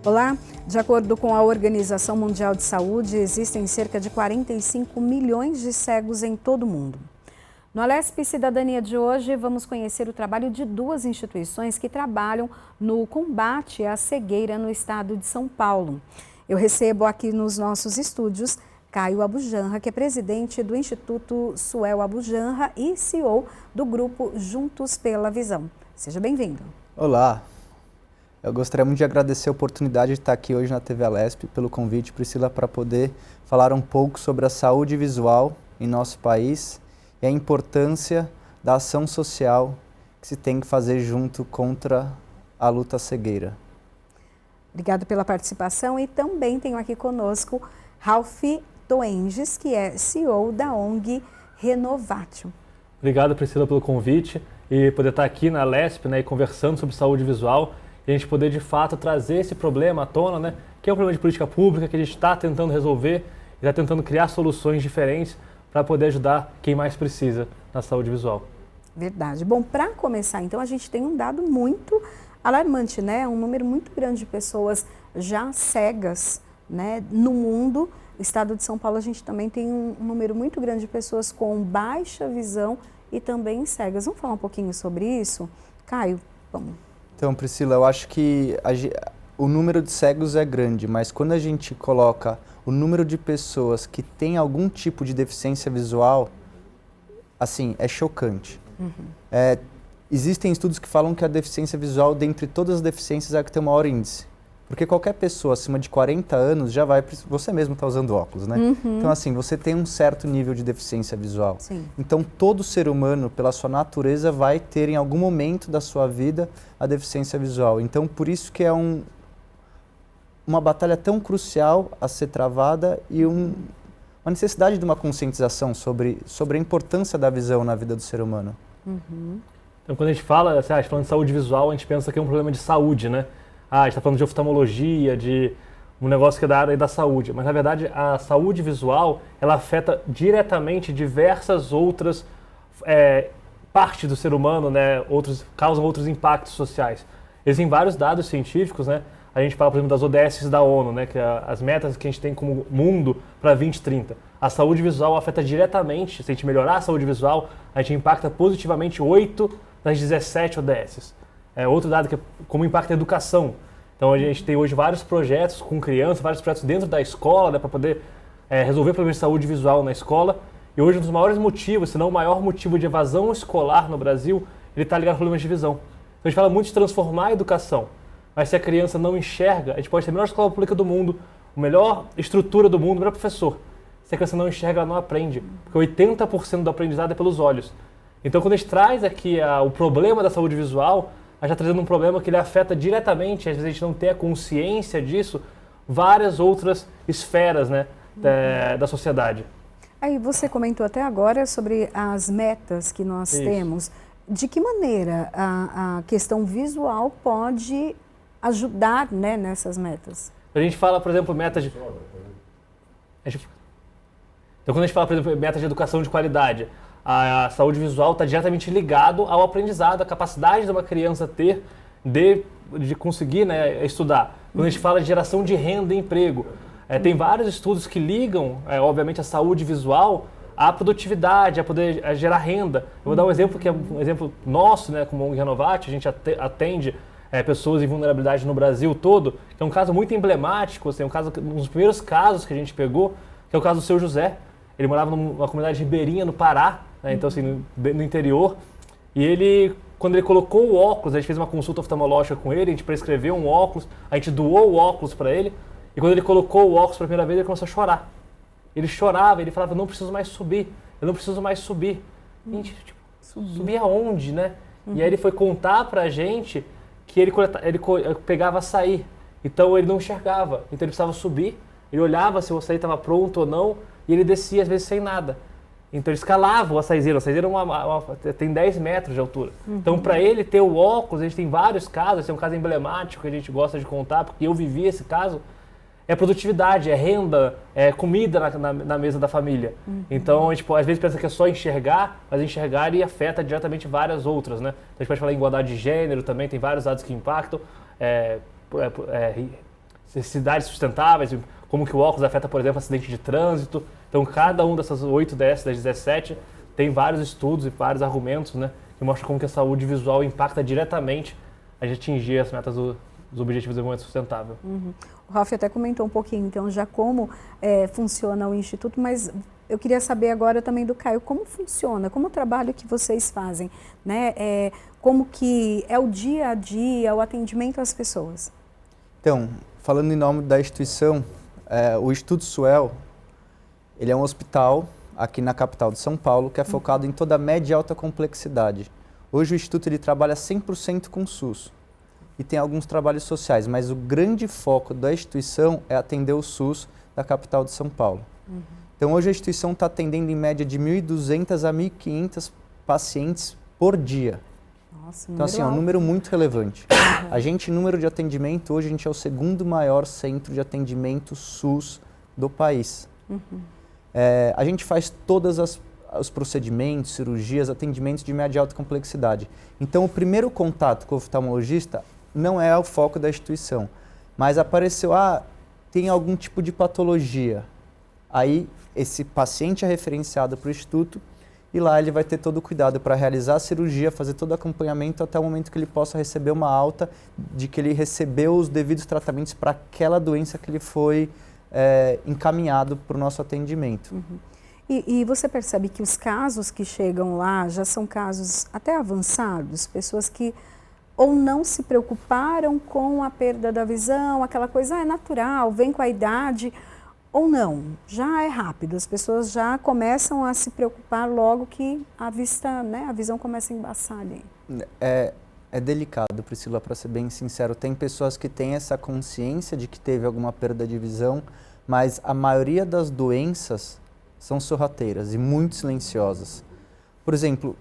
Olá, de acordo com a Organização Mundial de Saúde, existem cerca de 45 milhões de cegos em todo o mundo. No Alesp Cidadania de hoje, vamos conhecer o trabalho de duas instituições que trabalham no combate à cegueira no estado de São Paulo. Eu recebo aqui nos nossos estúdios Caio Abujanra, que é presidente do Instituto Suel Abujanra e CEO do grupo Juntos pela Visão. Seja bem-vindo. Olá, eu gostaria muito de agradecer a oportunidade de estar aqui hoje na TV Alesp, pelo convite, Priscila, para poder falar um pouco sobre a saúde visual em nosso país e a importância da ação social que se tem que fazer junto contra a luta à cegueira. Obrigado pela participação e também tenho aqui conosco Ralph Toenges, que é CEO da ONG Renovatio. Obrigado, Priscila, pelo convite e poder estar aqui na Alesp, e conversando sobre saúde visual e a gente poder, de fato, trazer esse problema à tona, que é um problema de política pública que a gente está tentando resolver e está tentando criar soluções diferentes para poder ajudar quem mais precisa na saúde visual. Verdade. Bom, para começar, então, a gente tem um dado muito alarmante, um número muito grande de pessoas já cegas, no mundo. No estado de São Paulo, a gente também tem um número muito grande de pessoas com baixa visão e também cegas. Vamos falar um pouquinho sobre isso? Caio, vamos. Então, Priscila, eu acho que o número de cegos é grande, mas quando a gente coloca o número de pessoas que têm algum tipo de deficiência visual, assim, é chocante. Existem estudos que falam que a deficiência visual, dentre todas as deficiências, é a que tem o maior índice. Porque qualquer pessoa acima de 40 anos já vai... Você mesmo está usando óculos, Então, assim, você tem um certo nível de deficiência visual. Sim. Então, todo ser humano, pela sua natureza, vai ter em algum momento da sua vida a deficiência visual. Então, por isso que é uma batalha tão crucial a ser travada e uma necessidade de uma conscientização sobre a importância da visão na vida do ser humano. Então, quando a gente fala, falando de saúde visual, a gente pensa que é um problema de saúde, a gente está falando de oftalmologia, de um negócio que é da área da saúde. Mas, na verdade, a saúde visual, ela afeta diretamente diversas outras partes do ser humano, causam outros impactos sociais. Existem vários dados científicos, A gente fala, por exemplo, das ODS da ONU, que é as metas que a gente tem como mundo para 2030. A saúde visual afeta diretamente, se a gente melhorar a saúde visual, a gente impacta positivamente 8 das 17 ODS. Outro dado que é como impacta a educação. Então, a gente tem hoje vários projetos com crianças, vários projetos dentro da escola, para poder resolver problemas de saúde visual na escola. E hoje um dos maiores motivos, se não o maior motivo de evasão escolar no Brasil, ele está ligado a problemas de visão. Então, a gente fala muito de transformar a educação. Mas se a criança não enxerga, a gente pode ter a melhor escola pública do mundo, a melhor estrutura do mundo, o melhor professor. Se a criança não enxerga, ela não aprende. Porque 80% do aprendizado é pelos olhos. Então, quando a gente traz aqui o problema da saúde visual, a gente está trazendo um problema que ele afeta diretamente, às vezes a gente não tem a consciência disso, várias outras esferas da sociedade. Aí você comentou até agora sobre as metas que nós temos. De que maneira a questão visual pode ajudar nessas metas? A gente fala, por exemplo, metas de... Então, quando a gente fala, por exemplo, metas de educação de qualidade, a saúde visual está diretamente ligado ao aprendizado, à capacidade de uma criança ter de conseguir estudar. Quando a gente fala de geração de renda e emprego, tem vários estudos que ligam, obviamente, a saúde visual à produtividade, a gerar renda. Eu vou dar um exemplo que é um exemplo nosso, como ONG Renovatio, a gente atende pessoas em vulnerabilidade no Brasil todo, que é um caso muito emblemático, um dos primeiros casos que a gente pegou, que é o caso do seu José. Ele morava numa comunidade ribeirinha no Pará, então assim, no interior, e ele, quando ele colocou o óculos, a gente fez uma consulta oftalmológica com ele, a gente prescreveu um óculos, a gente doou o óculos para ele, e quando ele colocou o óculos pela primeira vez, ele começou a chorar. Ele chorava, ele falava, eu não preciso mais subir. E a gente, subir aonde, E aí ele foi contar pra gente que ele pegava açaí, então ele não enxergava, então ele precisava subir, ele olhava se o açaí estava pronto ou não, e ele descia às vezes sem nada. Então ele escalava o açaizeiro tem 10 metros de altura. Então para ele ter o óculos, a gente tem vários casos, esse é um caso emblemático que a gente gosta de contar, porque eu vivi esse caso, é produtividade, é renda, é comida na mesa da família. Então a gente às vezes pensa que é só enxergar, mas enxergar e afeta diretamente várias outras, Então a gente pode falar em igualdade de gênero também, tem vários dados que impactam. cidades sustentáveis, como que o óculos afeta, por exemplo, acidente de trânsito. Então, cada um dessas 8 das 17 tem vários estudos e vários argumentos, né, que mostram como que a saúde visual impacta diretamente a gente atingir as metas dos Objetivos de Desenvolvimento Sustentável. Uhum. O Ralf até comentou um pouquinho, então, já como funciona o Instituto, mas eu queria saber agora também do Caio, como funciona, como o trabalho que vocês fazem, né? Como que é o dia a dia, o atendimento às pessoas? Então, falando em nome da instituição, o Instituto Suel, ele é um hospital aqui na capital de São Paulo, que é focado em toda a média e alta complexidade. Hoje o Instituto ele trabalha 100% com SUS e tem alguns trabalhos sociais, mas o grande foco da instituição é atender o SUS da capital de São Paulo. Então hoje a instituição está atendendo em média de 1.200 a 1.500 pacientes por dia. Nossa, então assim, é um número muito relevante. A gente, em número de atendimento, hoje a gente é o segundo maior centro de atendimento SUS do país. A gente faz todas os procedimentos, cirurgias, atendimentos de média e alta complexidade. Então o primeiro contato com o oftalmologista não é o foco da instituição, mas apareceu, tem algum tipo de patologia. Aí esse paciente é referenciado para o instituto e lá ele vai ter todo o cuidado para realizar a cirurgia, fazer todo o acompanhamento até o momento que ele possa receber uma alta de que ele recebeu os devidos tratamentos para aquela doença que ele foi encaminhado para o nosso atendimento. E você percebe que os casos que chegam lá já são casos até avançados, pessoas que ou não se preocuparam com a perda da visão, aquela coisa é natural, vem com a idade, ou não, já é rápido, as pessoas já começam a se preocupar logo que a vista, né, a visão começa a embaçar ali. É delicado, Priscila, para ser bem sincero. Tem pessoas que têm essa consciência de que teve alguma perda de visão, mas a maioria das doenças são sorrateiras e muito silenciosas. Por exemplo,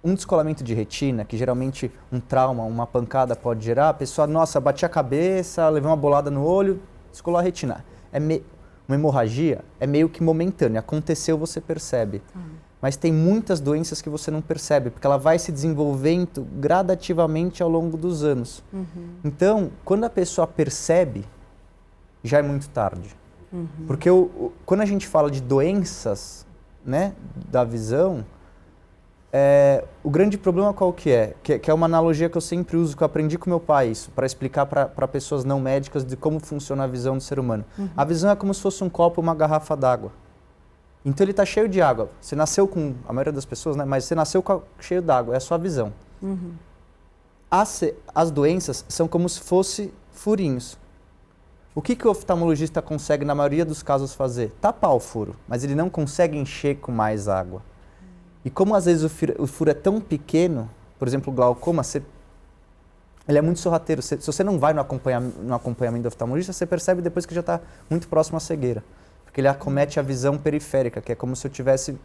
um descolamento de retina, que geralmente um trauma, uma pancada pode gerar, a pessoa, nossa, bati a cabeça, levei uma bolada no olho, descolou a retina. Uma hemorragia é meio que momentânea, aconteceu, você percebe. Mas tem muitas doenças que você não percebe, porque ela vai se desenvolvendo gradativamente ao longo dos anos. Então, quando a pessoa percebe, já é muito tarde. Porque quando a gente fala de doenças, né, da visão, o grande problema qual que é? Que é uma analogia que eu sempre uso, que eu aprendi com meu pai isso, para explicar para pessoas não médicas de como funciona a visão do ser humano. A visão é como se fosse um copo, uma garrafa d'água. Então ele está cheio de água. Você nasceu com, a maioria das pessoas, né? Mas você nasceu cheio d'água, é a sua visão. As doenças são como se fossem furinhos. O que o oftalmologista consegue, na maioria dos casos, fazer? Tapar o furo, mas ele não consegue encher com mais água. E como às vezes o furo é tão pequeno, por exemplo, o glaucoma, ele é muito sorrateiro. Se você não vai no acompanhamento do oftalmologista, você percebe depois que já está muito próximo à cegueira. Porque ele acomete a visão periférica, que é como se eu tivesse...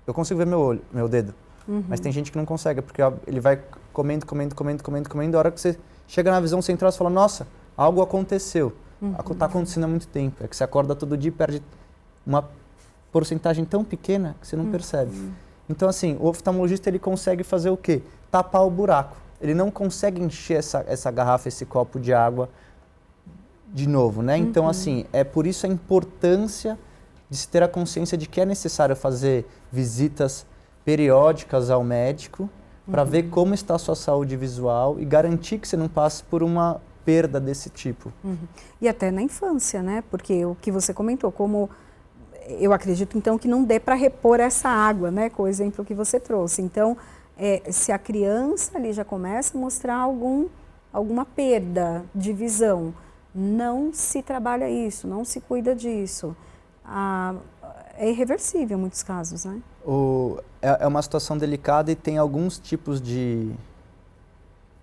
Eu consigo ver meu dedo, mas tem gente que não consegue, porque ele vai comendo, a hora que você chega na visão central, você fala, nossa, algo aconteceu. Está acontecendo há muito tempo. É que você acorda todo dia e perde uma porcentagem tão pequena que você não percebe. Então, assim, o oftalmologista ele consegue fazer o quê? Tapar o buraco. Ele não consegue encher essa garrafa, esse copo de água de novo, né? Então, assim, é por isso a importância de se ter a consciência de que é necessário fazer visitas periódicas ao médico para ver como está a sua saúde visual e garantir que você não passe por uma perda desse tipo. E até na infância, né? Porque o que você comentou, como eu acredito então que não dê para repor essa água, né? Com o exemplo que você trouxe. Então, se a criança ali já começa a mostrar alguma perda de visão, não se trabalha isso, não se cuida disso. É irreversível em muitos casos, né? É uma situação delicada e tem alguns tipos de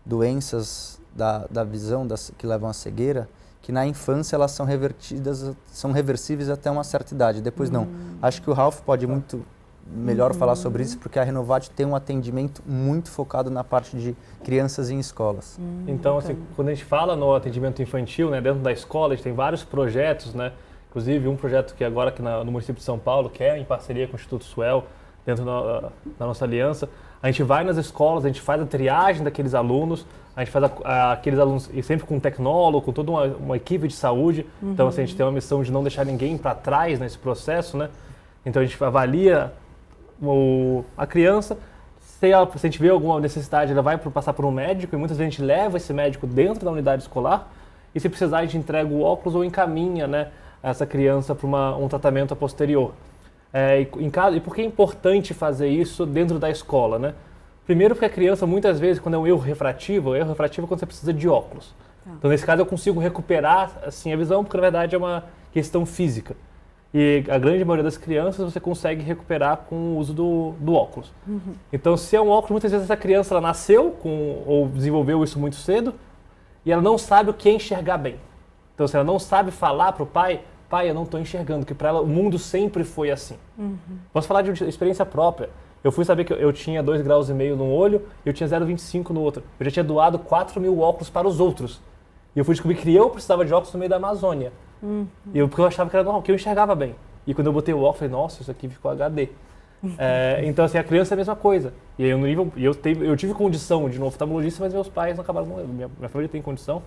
doenças da visão que levam à cegueira, que na infância elas são reversíveis até uma certa idade, depois não. Acho que o Ralf pode muito melhor falar sobre isso, porque a Renovat tem um atendimento muito focado na parte de crianças em escolas. Então, assim, quando a gente fala no atendimento infantil, né, dentro da escola, a gente tem vários projetos, né? Inclusive um projeto que agora aqui no município de São Paulo, que é em parceria com o Instituto Suel, dentro da nossa aliança, A gente vai nas escolas, a gente faz a triagem daqueles alunos, a gente faz aqueles alunos, e sempre com um tecnólogo, com toda uma equipe de saúde. Então, assim, a gente tem uma missão de não deixar ninguém para trás nesse processo, né? Então, a gente avalia a criança. Se a gente vê alguma necessidade, ela vai passar por um médico, e muitas vezes a gente leva esse médico dentro da unidade escolar, e se precisar, a gente entrega o óculos ou encaminha, né, essa criança para um tratamento a posterior. E por que é importante fazer isso dentro da escola, né? Primeiro porque a criança, muitas vezes, quando é um erro refrativo é quando você precisa de óculos. Então, nesse caso, eu consigo recuperar assim, a visão, porque, na verdade, é uma questão física. E a grande maioria das crianças você consegue recuperar com o uso do óculos. Então, se é um óculos, muitas vezes essa criança ela nasceu ou desenvolveu isso muito cedo e ela não sabe o que é enxergar bem. Então, se ela não sabe falar para o pai, eu não estou enxergando, que para ela o mundo sempre foi assim. Posso falar de experiência própria. Eu fui saber que eu tinha 2,5 graus num olho e eu tinha 0,25 no outro. Eu já tinha doado 4.000 óculos para os outros. E eu fui descobrir que eu precisava de óculos no meio da Amazônia. Porque eu achava que era normal, que eu enxergava bem. E quando eu botei o óculos, eu falei, nossa, isso aqui ficou HD. Então, assim, a criança é a mesma coisa. E aí, eu tive condição de ir no oftalmologista, mas meus pais não acabaram morrendo. Minha família tem condição.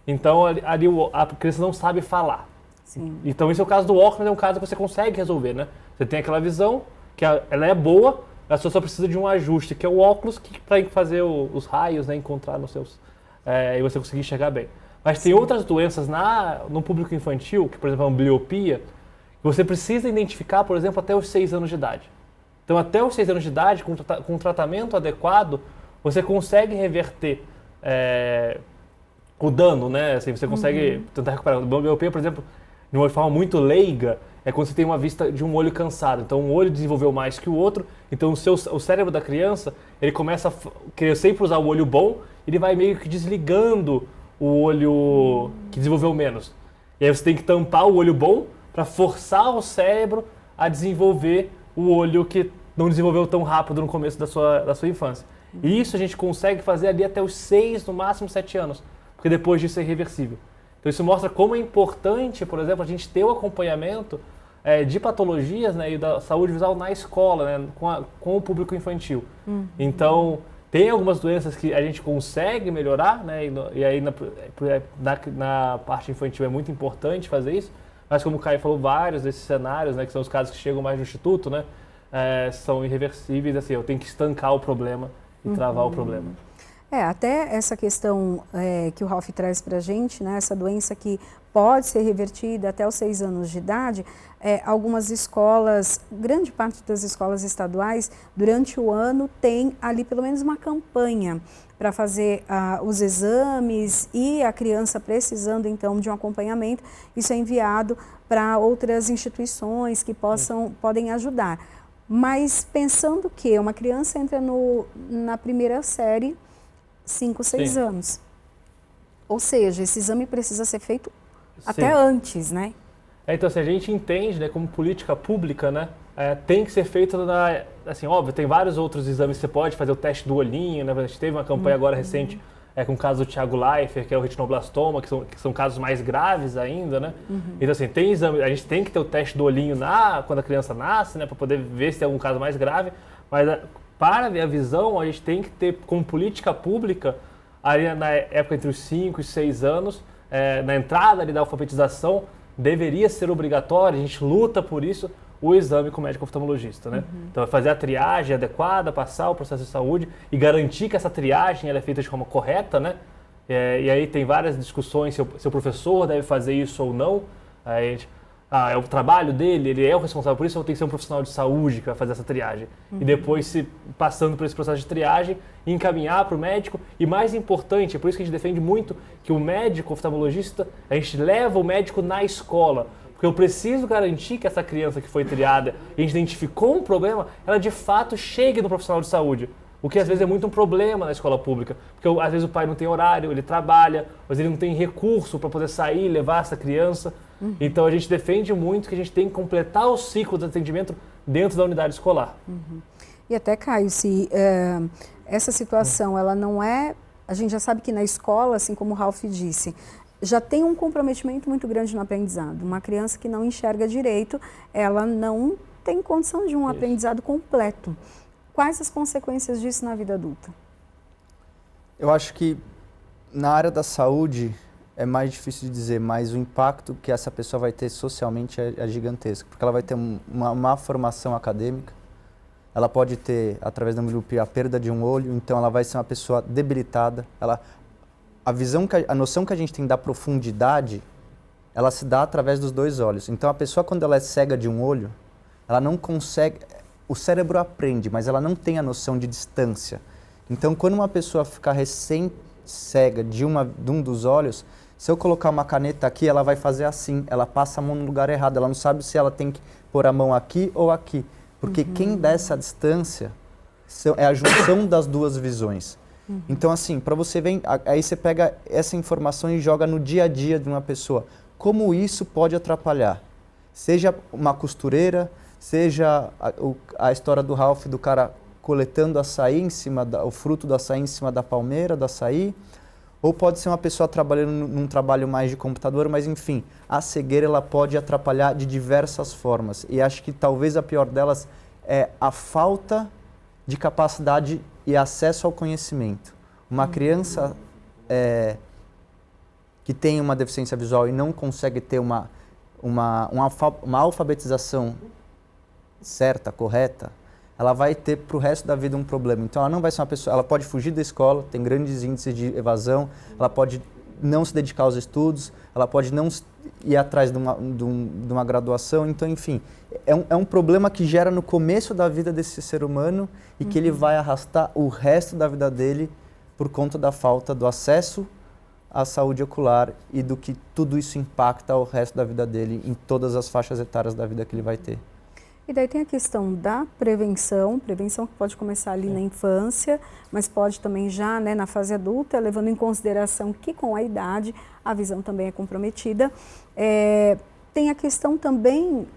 Então, ali a criança não sabe falar. Sim. Então, esse é o caso do óculos, é um caso que você consegue resolver, né? Você tem aquela visão, que ela é boa, a pessoa só precisa de um ajuste, que é o óculos, para fazer os raios, né, encontrar nos seus... e você conseguir enxergar bem. Mas tem outras doenças no público infantil, que, por exemplo, é uma ambliopia, que você precisa identificar, por exemplo, até os 6 anos de idade. Então, até os 6 anos de idade, com um tratamento adequado, você consegue reverter o dano, né? Assim, você consegue tentar recuperar. A ambliopia, por exemplo, de uma forma muito leiga, é quando você tem uma vista de um olho cansado. Então, um olho desenvolveu mais que o outro, então o cérebro da criança, ele começa a querer sempre usar o olho bom, ele vai meio que desligando o olho que desenvolveu menos. E aí você tem que tampar o olho bom para forçar o cérebro a desenvolver o olho que não desenvolveu tão rápido no começo da sua infância. E isso a gente consegue fazer ali até os 6, no máximo 7 anos, porque depois disso é irreversível. Então isso mostra como é importante, por exemplo, a gente ter o acompanhamento de patologias, né, e da saúde visual na escola, né, com o público infantil. Então, tem algumas doenças que a gente consegue melhorar, né, e aí na parte infantil é muito importante fazer isso, mas como o Caio falou, vários desses cenários, né, que são os casos que chegam mais no instituto, né, são irreversíveis, assim, eu tenho que estancar o problema e travar o problema. Até essa questão que o Ralf traz para a gente, né, essa doença que pode ser revertida até os 6 anos de idade, algumas escolas, grande parte das escolas estaduais, durante o ano tem ali pelo menos uma campanha para fazer os exames e a criança precisando então de um acompanhamento, isso é enviado para outras instituições que podem ajudar. Mas pensando que uma criança entra na primeira série, 5, 6 anos. Ou seja, esse exame precisa ser feito até antes, né? Então, assim, a gente entende, né, como política pública, né, tem que ser feito assim, óbvio, tem vários outros exames que você pode fazer, o teste do olhinho, né, a gente teve uma campanha agora recente com o caso do Thiago Leifert, que é o retinoblastoma, que são casos mais graves ainda, né? Então, assim, tem exame, a gente tem que ter o teste do olhinho quando a criança nasce, né, para poder ver se tem algum caso mais grave, mas para ver a visão, a gente tem que ter, como política pública, ali na época entre os 5 e 6 anos, na entrada ali da alfabetização, deveria ser obrigatório, a gente luta por isso, o exame com o médico oftalmologista, né? Então, fazer a triagem adequada, passar o processo de saúde e garantir que essa triagem ela é feita de forma correta, né? E aí tem várias discussões se o professor deve fazer isso ou não. Aí a gente... é o trabalho dele, ele é o responsável por isso, ou tem que ser um profissional de saúde que vai fazer essa triagem? E depois, passando por esse processo de triagem, encaminhar para o médico. E mais importante, é por isso que a gente defende muito que o médico oftalmologista, a gente leva o médico na escola. Porque eu preciso garantir que essa criança que foi triada e a gente identificou um problema, ela de fato chegue no profissional de saúde. O que às vezes é muito um problema na escola pública. Porque às vezes o pai não tem horário, ele trabalha, mas ele não tem recurso para poder sair e levar essa criança. Então a gente defende muito que a gente tem que completar o ciclo de atendimento dentro da unidade escolar. E até, Caio, se essa situação ela não é... A gente já sabe que na escola, assim como o Ralf disse, já tem um comprometimento muito grande no aprendizado. Uma criança que não enxerga direito, ela não tem condição de um aprendizado completo. quais as consequências disso na vida adulta? Eu acho que na área da saúde é mais difícil de dizer, mas o impacto que essa pessoa vai ter socialmente é gigantesco, porque ela vai ter uma má formação acadêmica, ela pode ter, através da miopia, a perda de um olho, então ela vai ser uma pessoa debilitada. A noção que a gente tem da profundidade, ela se dá através dos dois olhos. Então a pessoa, quando ela é cega de um olho, ela não consegue, o cérebro aprende, mas ela não tem a noção de distância. Então quando uma pessoa ficar recém-cega de um dos olhos, se eu colocar uma caneta aqui, ela vai fazer assim, ela passa a mão no lugar errado, ela não sabe se ela tem que pôr a mão aqui ou aqui. Porque quem dá essa distância é a junção das duas visões. Então, assim, para você ver, aí você pega essa informação e joga no dia a dia de uma pessoa. Como isso pode atrapalhar? Seja uma costureira, seja a história do Ralph, do cara coletando açaí o fruto do açaí em cima da palmeira do açaí, ou pode ser uma pessoa trabalhando num trabalho mais de computador, mas enfim, a cegueira ela pode atrapalhar de diversas formas. E acho que talvez a pior delas é a falta de capacidade e acesso ao conhecimento. Uma criança que tem uma deficiência visual e não consegue ter uma alfabetização certa, correta, ela vai ter para o resto da vida um problema. Então ela não vai ser uma pessoa, ela pode fugir da escola, tem grandes índices de evasão, ela pode não se dedicar aos estudos, ela pode não ir atrás de uma graduação. Então, enfim, é um problema que gera no começo da vida desse ser humano e que ele vai arrastar o resto da vida dele por conta da falta do acesso à saúde ocular e do que tudo isso impacta o resto da vida dele em todas as faixas etárias da vida que ele vai ter. E daí tem a questão da prevenção que pode começar ali na infância, mas pode também já na fase adulta, levando em consideração que com a idade a visão também é comprometida. Tem a questão também,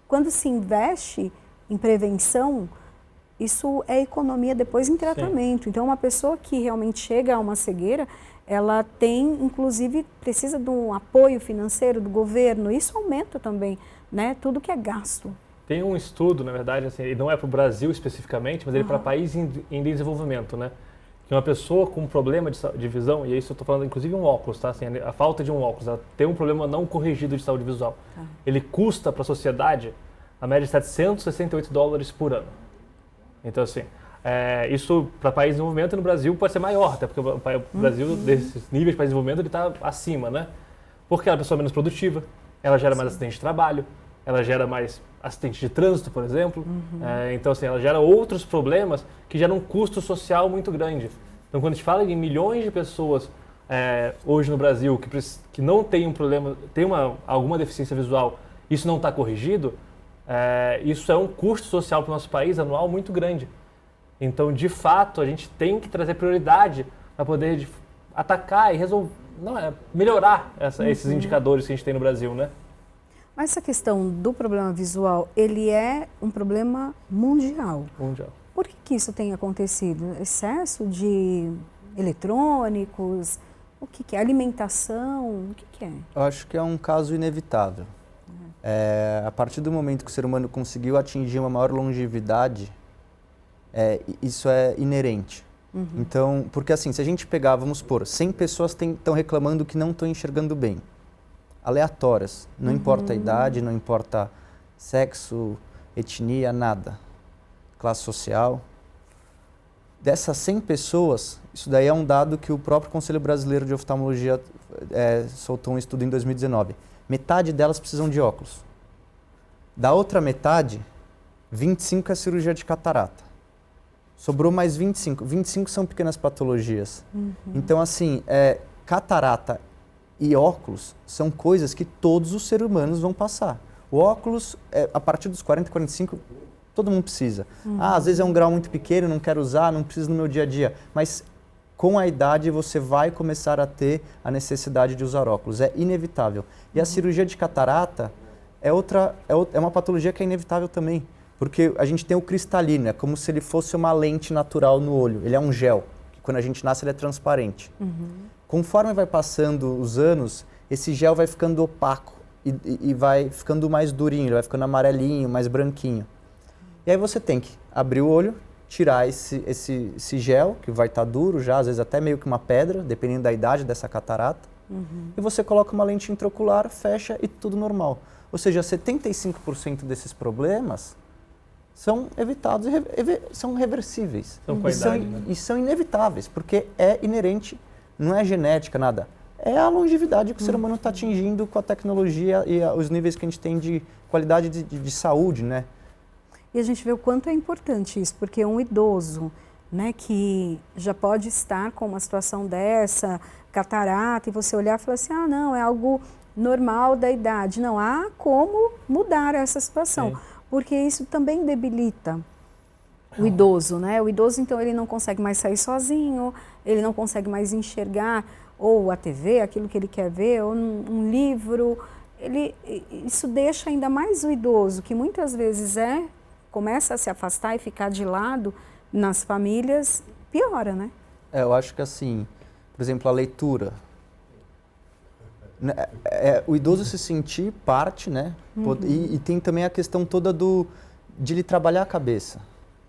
quando se investe em prevenção, isso é economia depois em tratamento. Sim. Então uma pessoa que realmente chega a uma cegueira, ela tem, inclusive, precisa de um apoio financeiro do governo, isso aumenta também, tudo que é gasto. Tem um estudo, na verdade, assim, ele não é para o Brasil especificamente, mas ele é para países em desenvolvimento, Que uma pessoa com um problema de visão, e isso eu estou falando inclusive um óculos, tá? Assim, a falta de um óculos, ela tem um problema não corrigido de saúde visual. Ele custa para a sociedade a média de $768 por ano. Então, assim, isso para países em desenvolvimento no Brasil pode ser maior, até porque o Brasil, desses níveis de país de desenvolvimento, ele está acima, Porque ela é uma pessoa menos produtiva, ela gera mais acidente de trabalho, ela gera mais acidente de trânsito, por exemplo. Então, assim, ela gera outros problemas que geram um custo social muito grande. Então, quando a gente fala em milhões de pessoas hoje no Brasil que não tem um problema, tem alguma deficiência visual, isso não está corrigido, isso é um custo social para o nosso país anual muito grande. Então, de fato, a gente tem que trazer prioridade para poder atacar e resolver, melhorar esses indicadores que a gente tem no Brasil, Mas essa questão do problema visual, ele é um problema mundial. Mundial. Por que isso tem acontecido? Excesso de eletrônicos? O que é? Alimentação? O que é? Eu acho que é um caso inevitável. A partir do momento que o ser humano conseguiu atingir uma maior longevidade, isso é inerente. Então, porque assim, se a gente pegar, vamos supor, 100 pessoas estão reclamando que não estão enxergando bem. Aleatórias, não importa a idade, não importa sexo, etnia, nada. Classe social. Dessas 100 pessoas, isso daí é um dado que o próprio Conselho Brasileiro de Oftalmologia soltou um estudo em 2019. Metade delas precisam de óculos. Da outra metade, 25 é cirurgia de catarata. Sobrou mais 25. 25 são pequenas patologias. Então, assim, catarata e óculos são coisas que todos os seres humanos vão passar. O óculos, a partir dos 40, 45, todo mundo precisa. Às vezes é um grau muito pequeno, não quero usar, não preciso no meu dia a dia. Mas com a idade você vai começar a ter a necessidade de usar óculos. É inevitável. E a cirurgia de catarata é uma patologia que é inevitável também. Porque a gente tem o cristalino, é como se ele fosse uma lente natural no olho. Ele é um gel, que quando a gente nasce ele é transparente. Conforme vai passando os anos, esse gel vai ficando opaco e vai ficando mais durinho, ele vai ficando amarelinho, mais branquinho. E aí você tem que abrir o olho, tirar esse gel, que vai estar duro já, às vezes até meio que uma pedra, dependendo da idade dessa catarata. E você coloca uma lente intraocular, fecha e tudo normal. Ou seja, 75% desses problemas são evitados, são reversíveis. São com a idade, né? E são inevitáveis, porque é inerente, não é genética, nada. É a longevidade que o ser humano está atingindo com a tecnologia e os níveis que a gente tem de qualidade de saúde, né? E a gente vê o quanto é importante isso, porque um idoso, né, que já pode estar com uma situação dessa, catarata, e você olhar e falar assim, ah, não, é algo normal da idade. Não, há como mudar essa situação, Sim. porque isso também debilita o idoso, né? O idoso, então, ele não consegue mais sair sozinho, ele não consegue mais enxergar ou a TV, aquilo que ele quer ver, ou um livro. Isso deixa ainda mais o idoso, que muitas vezes começa a se afastar e ficar de lado nas famílias, piora, né? Eu acho que assim, por exemplo, a leitura. O idoso se sentir parte, né? E tem também a questão toda de ele trabalhar a cabeça.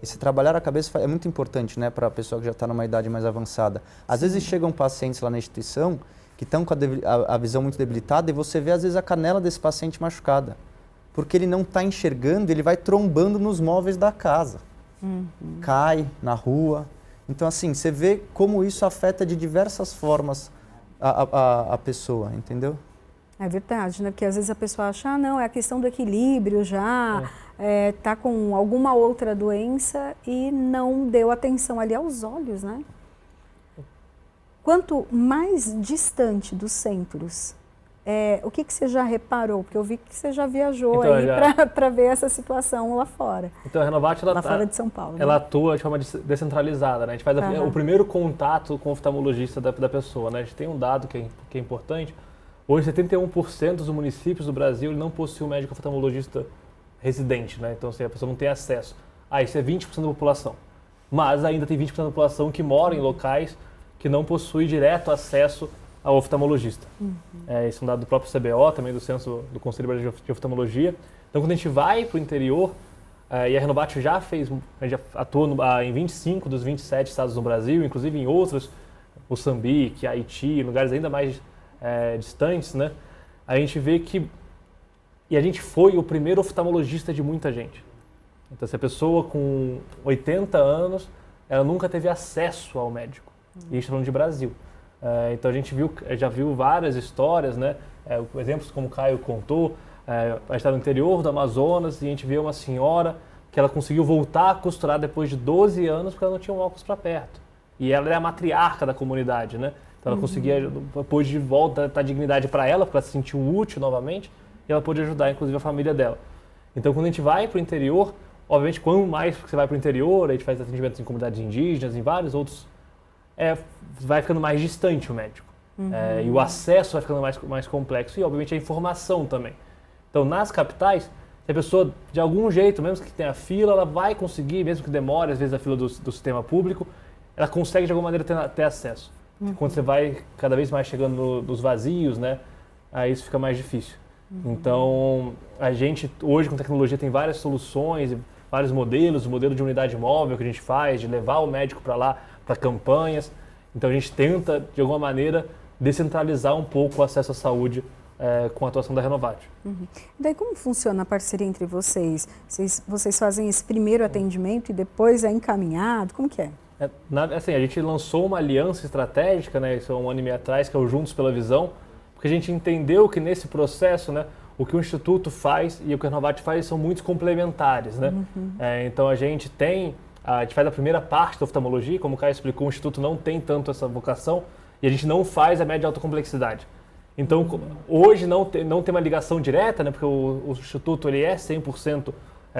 Esse trabalhar a cabeça é muito importante, né, para a pessoa que já está numa idade mais avançada. Às vezes chegam pacientes lá na instituição que estão com a visão muito debilitada e você vê às vezes a canela desse paciente machucada. Porque ele não está enxergando, ele vai trombando nos móveis da casa. Cai na rua. Então assim, você vê como isso afeta de diversas formas a pessoa, entendeu? É verdade, né? Porque às vezes a pessoa acha, ah, não, é a questão do equilíbrio já, tá com alguma outra doença e não deu atenção ali aos olhos, né? Quanto mais distante dos centros, o que você já reparou? Porque eu vi que você já viajou Então, aí para ver essa situação lá fora. Então a Renovate, lá fora de São Paulo. Ela né? atua de forma descentralizada, né? A gente faz o primeiro contato com o oftalmologista da pessoa, né? A gente tem um dado que é importante. Hoje, 71% dos municípios do Brasil não possuem um médico oftalmologista residente, né? Então, assim, a pessoa não tem acesso. Isso é 20% da população. Mas ainda tem 20% da população que mora em locais que não possui direto acesso ao oftalmologista. Esse é um dado do próprio CBO, também do Censo do Conselho Brasileiro de Oftalmologia. Então, quando a gente vai para o interior, e a Renovate já atuou em 25 dos 27 estados do Brasil, inclusive em outros, Moçambique, Haiti, lugares ainda mais distantes, né? A gente vê que... E a gente foi o primeiro oftalmologista de muita gente. Então, se a pessoa com 80 anos, ela nunca teve acesso ao médico. E a gente está falando de Brasil. Então, a gente já viu várias histórias, né? Exemplos como o Caio contou. A gente está no interior do Amazonas e a gente vê uma senhora que ela conseguiu voltar a costurar depois de 12 anos porque ela não tinha um óculos para perto. E ela é a matriarca da comunidade, né? Então ela conseguia, depois de volta, dar dignidade para ela, porque ela se sentiu útil novamente, e ela pôde ajudar, inclusive, a família dela. Então, quando a gente vai para o interior, obviamente, quanto mais você vai para o interior, a gente faz atendimentos em comunidades indígenas, em vários outros, vai ficando mais distante o médico. E o acesso vai ficando mais complexo, e, obviamente, a informação também. Então, nas capitais, se a pessoa, de algum jeito, mesmo que tenha fila, ela vai conseguir, mesmo que demore, às vezes, a fila do sistema público, ela consegue, de alguma maneira, ter acesso. Quando você vai cada vez mais chegando nos vazios, né, aí isso fica mais difícil. Então, a gente hoje com tecnologia tem várias soluções, vários modelos, o modelo de unidade móvel que a gente faz, de levar o médico para lá, para campanhas. Então, a gente tenta, de alguma maneira, descentralizar um pouco o acesso à saúde com a atuação da Renovate. Daí como funciona a parceria entre vocês? Vocês fazem esse primeiro atendimento e depois é encaminhado? Como que é? Assim, a gente lançou uma aliança estratégica, né, isso há um ano e meio atrás, que é o Juntos pela Visão, porque a gente entendeu que nesse processo, né, o que o Instituto faz e o que a Renovate faz são muito complementares, né? Então a gente faz a primeira parte da oftalmologia, como o Caio explicou, o Instituto não tem tanto essa vocação e a gente não faz a média alta complexidade. Então hoje não tem uma ligação direta, né, porque o Instituto ele é 100%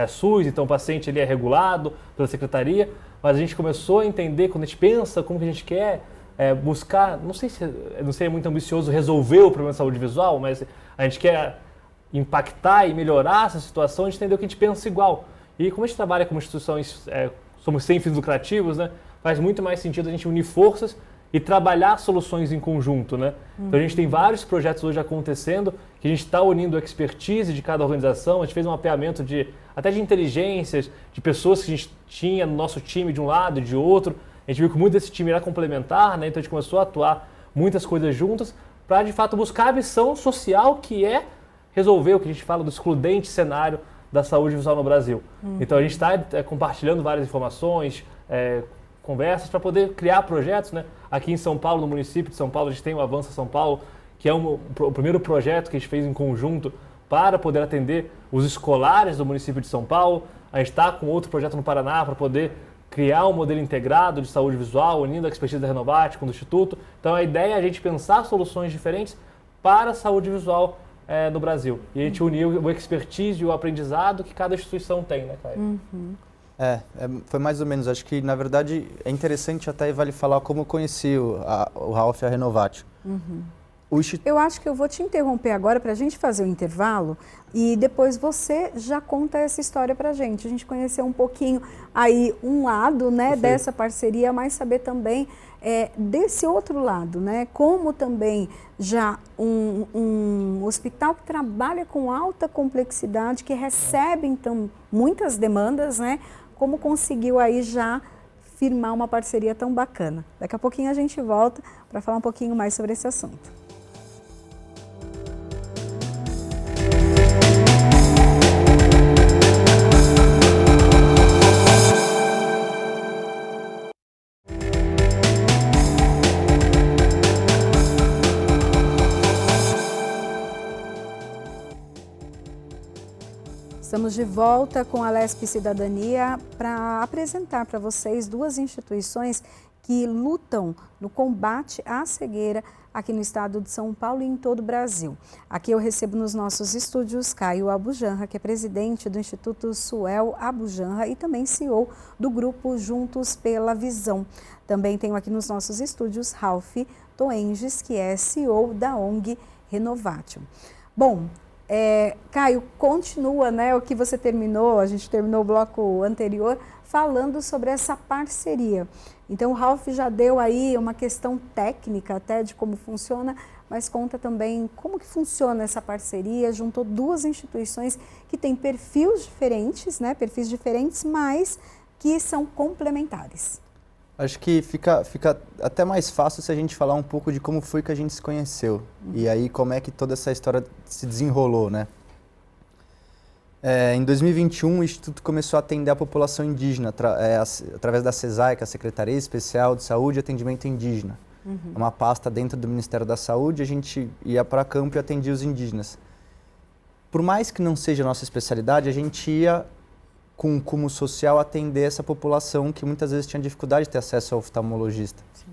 SUS, então o paciente ele é regulado pela secretaria, mas a gente começou a entender, quando a gente pensa como que a gente quer buscar, não sei se é muito ambicioso resolver o problema de saúde visual, mas a gente quer impactar e melhorar essa situação, a gente entendeu que a gente pensa igual. E como a gente trabalha como instituições, somos sem fins lucrativos, né, faz muito mais sentido a gente unir forças e trabalhar soluções em conjunto, né? Então a gente tem vários projetos hoje acontecendo que a gente está unindo a expertise de cada organização. A gente fez um mapeamento até de inteligências, de pessoas que a gente tinha no nosso time de um lado e de outro. A gente viu que muito desse time era complementar, né? Então a gente começou a atuar muitas coisas juntas para, de fato, buscar a missão social que é resolver o que a gente fala do excludente cenário da saúde visual no Brasil. Então a gente está compartilhando várias informações, conversas para poder criar projetos, né? Aqui em São Paulo, no município de São Paulo, a gente tem o Avança São Paulo, que é o primeiro projeto que a gente fez em conjunto para poder atender os escolares do município de São Paulo. A gente está com outro projeto no Paraná para poder criar um modelo integrado de saúde visual, unindo a expertise da Renovate com o do Instituto. Então a ideia é a gente pensar soluções diferentes para a saúde visual no Brasil. E a gente uniu o expertise e o aprendizado que cada instituição tem, né, Caio? Foi mais ou menos. Acho que, na verdade, é interessante até vale falar como eu conheci o Ralph e a Renovate. Eu acho que eu vou te interromper agora para a gente fazer o intervalo e depois você já conta essa história para a gente conhecer um pouquinho aí um lado, né, dessa parceria, mas saber também desse outro lado, né, como também já um hospital que trabalha com alta complexidade, que recebe então muitas demandas, né, como conseguiu aí já firmar uma parceria tão bacana. Daqui a pouquinho a gente volta para falar um pouquinho mais sobre esse assunto. Estamos de volta com a Lespe Cidadania para apresentar para vocês duas instituições que lutam no combate à cegueira aqui no estado de São Paulo e em todo o Brasil. Aqui eu recebo nos nossos estúdios Caio Abujanra, que é presidente do Instituto Suel Abujanra e também CEO do grupo Juntos pela Visão. Também tenho aqui nos nossos estúdios Ralph Toenges, que é CEO da ONG Renovation. Bom, Caio, continua, né, o que você terminou, a gente terminou o bloco anterior falando sobre essa parceria. Então o Ralph já deu aí uma questão técnica até de como funciona, mas conta também como que funciona essa parceria, juntou duas instituições que têm perfis diferentes, mas que são complementares. Acho que fica até mais fácil se a gente falar um pouco de como foi que a gente se conheceu. E aí como é que toda essa história se desenrolou, né? Em 2021, o Instituto começou a atender a população indígena através da SESAI, que é a Secretaria Especial de Saúde e Atendimento Indígena. É uma pasta dentro do Ministério da Saúde, a gente ia para campo e atendia os indígenas. Por mais que não seja a nossa especialidade, a gente ia com como social atender essa população que muitas vezes tinha dificuldade de ter acesso ao oftalmologista. Sim.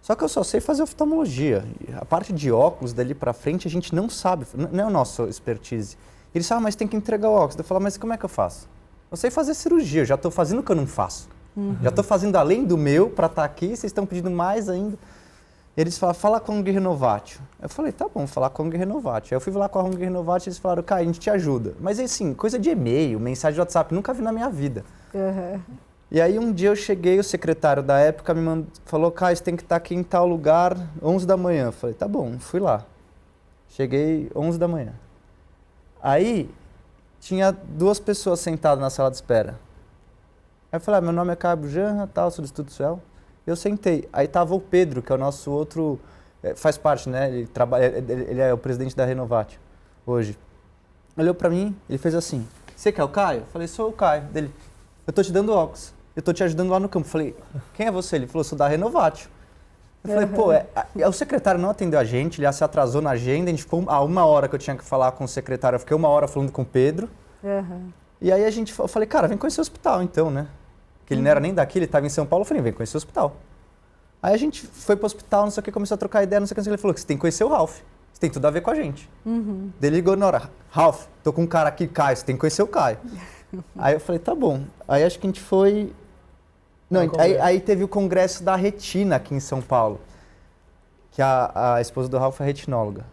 Só que eu só sei fazer oftalmologia. A parte de óculos dali para frente a gente não sabe, não é o nosso expertise. Eles falam, mas tem que entregar o óculos. Eu falo, mas como é que eu faço? Eu sei fazer cirurgia, eu já estou fazendo o que eu não faço. Já estou fazendo além do meu para estar aqui, vocês estão pedindo mais ainda. Eles falaram, fala com a ONG Renovate. Eu falei, tá bom, falar com a ONG Renovate. Aí eu fui lá com a ONG Renovate e eles falaram, Caio, a gente te ajuda. Mas assim, coisa de e-mail, mensagem de WhatsApp, nunca vi na minha vida. E aí um dia eu cheguei, o secretário da época falou, Caio, você tem que estar aqui em tal lugar, 11 da manhã. Eu falei, tá bom, fui lá. Cheguei 11 da manhã. Aí tinha duas pessoas sentadas na sala de espera. Aí eu falei, meu nome é Caio Abujanra, tal, sou do Instituto Suel. Eu sentei. Aí tava o Pedro, que é o nosso outro, faz parte, né? Ele é o presidente da Renovate hoje. Olhou pra mim, ele fez assim, você que é o Caio? Eu falei, sou o Caio. Dele, eu tô te dando óculos, eu tô te ajudando lá no campo. Eu falei, quem é você? Ele falou, sou da Renovate. Eu falei, pô, o secretário não atendeu a gente, ele se atrasou na agenda, a gente ficou a 1 hora que eu tinha que falar com o secretário, eu fiquei 1 hora falando com o Pedro. E aí eu falei, cara, vem conhecer o hospital então, né? Que ele não era nem daqui, ele estava em São Paulo, eu falei, vem conhecer o hospital. Aí a gente foi pro hospital, não sei o que, começou a trocar ideia, não sei o que, ele falou que você tem que conhecer o Ralph, você tem tudo a ver com a gente. Daí ele ligou na hora, Ralph, tô com um cara aqui, Caio, você tem que conhecer o Caio. Aí eu falei, tá bom. Aí acho que a gente foi... Não, aí teve o congresso da retina aqui em São Paulo, que a esposa do Ralph é retinóloga.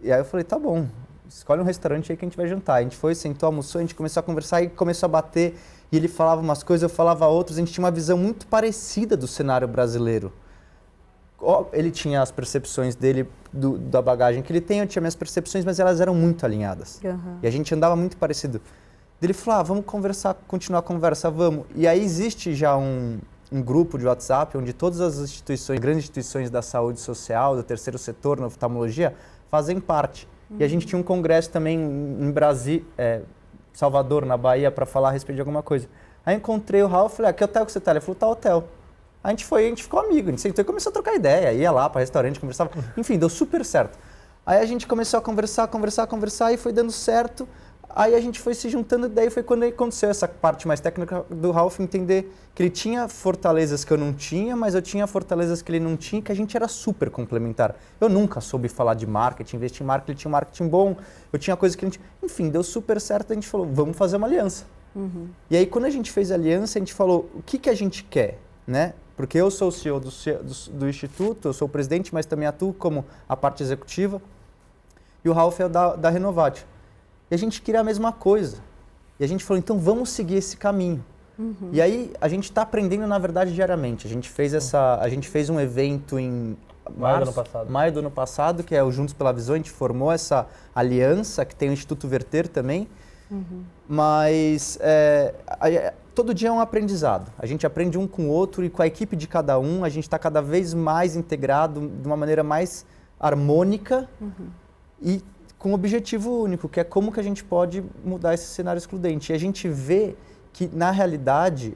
E aí eu falei, tá bom, escolhe um restaurante aí que a gente vai jantar. A gente foi, sentou, almoçou, a gente começou a conversar e começou a bater... E ele falava umas coisas, eu falava outras, a gente tinha uma visão muito parecida do cenário brasileiro. ele tinha as percepções dele, da bagagem que ele tem, eu tinha minhas percepções, mas elas eram muito alinhadas. E a gente andava muito parecido. Ele falou, vamos conversar, continuar a conversa, vamos. E aí existe já um grupo de WhatsApp onde todas as instituições, grandes instituições da saúde social, do terceiro setor, na oftalmologia, fazem parte. E a gente tinha um congresso também em Brasília, Salvador, na Bahia, para falar a respeito de alguma coisa. Aí encontrei o Ralf, falei, que hotel que você tá? Ele falou, tá hotel. A gente ficou amigo, a gente sentou e começou a trocar ideia, ia lá para restaurante, conversava, enfim, deu super certo. Aí a gente começou a conversar e foi dando certo. Aí a gente foi se juntando, daí foi quando aconteceu essa parte mais técnica do Ralf entender que ele tinha fortalezas que eu não tinha, mas eu tinha fortalezas que ele não tinha, que a gente era super complementar. Eu nunca soube falar de marketing, investir em marketing, ele tinha um marketing bom, eu tinha coisas que ele não tinha. Enfim, deu super certo, a gente falou, vamos fazer uma aliança. E aí quando a gente fez a aliança, a gente falou, o que a gente quer, né? Porque eu sou o CEO do Instituto, eu sou o presidente, mas também atuo como a parte executiva, e o Ralf é da Renovate. E a gente queria a mesma coisa. E a gente falou, então vamos seguir esse caminho. E aí a gente está aprendendo, na verdade, diariamente. A gente fez um evento em maio do ano passado, que é o Juntos pela Visão. A gente formou essa aliança, que tem o Instituto Verter também. Mas todo dia é um aprendizado. A gente aprende um com o outro e com a equipe de cada um. A gente está cada vez mais integrado de uma maneira mais harmônica e com um objetivo único, que é como que a gente pode mudar esse cenário excludente. E a gente vê que, na realidade,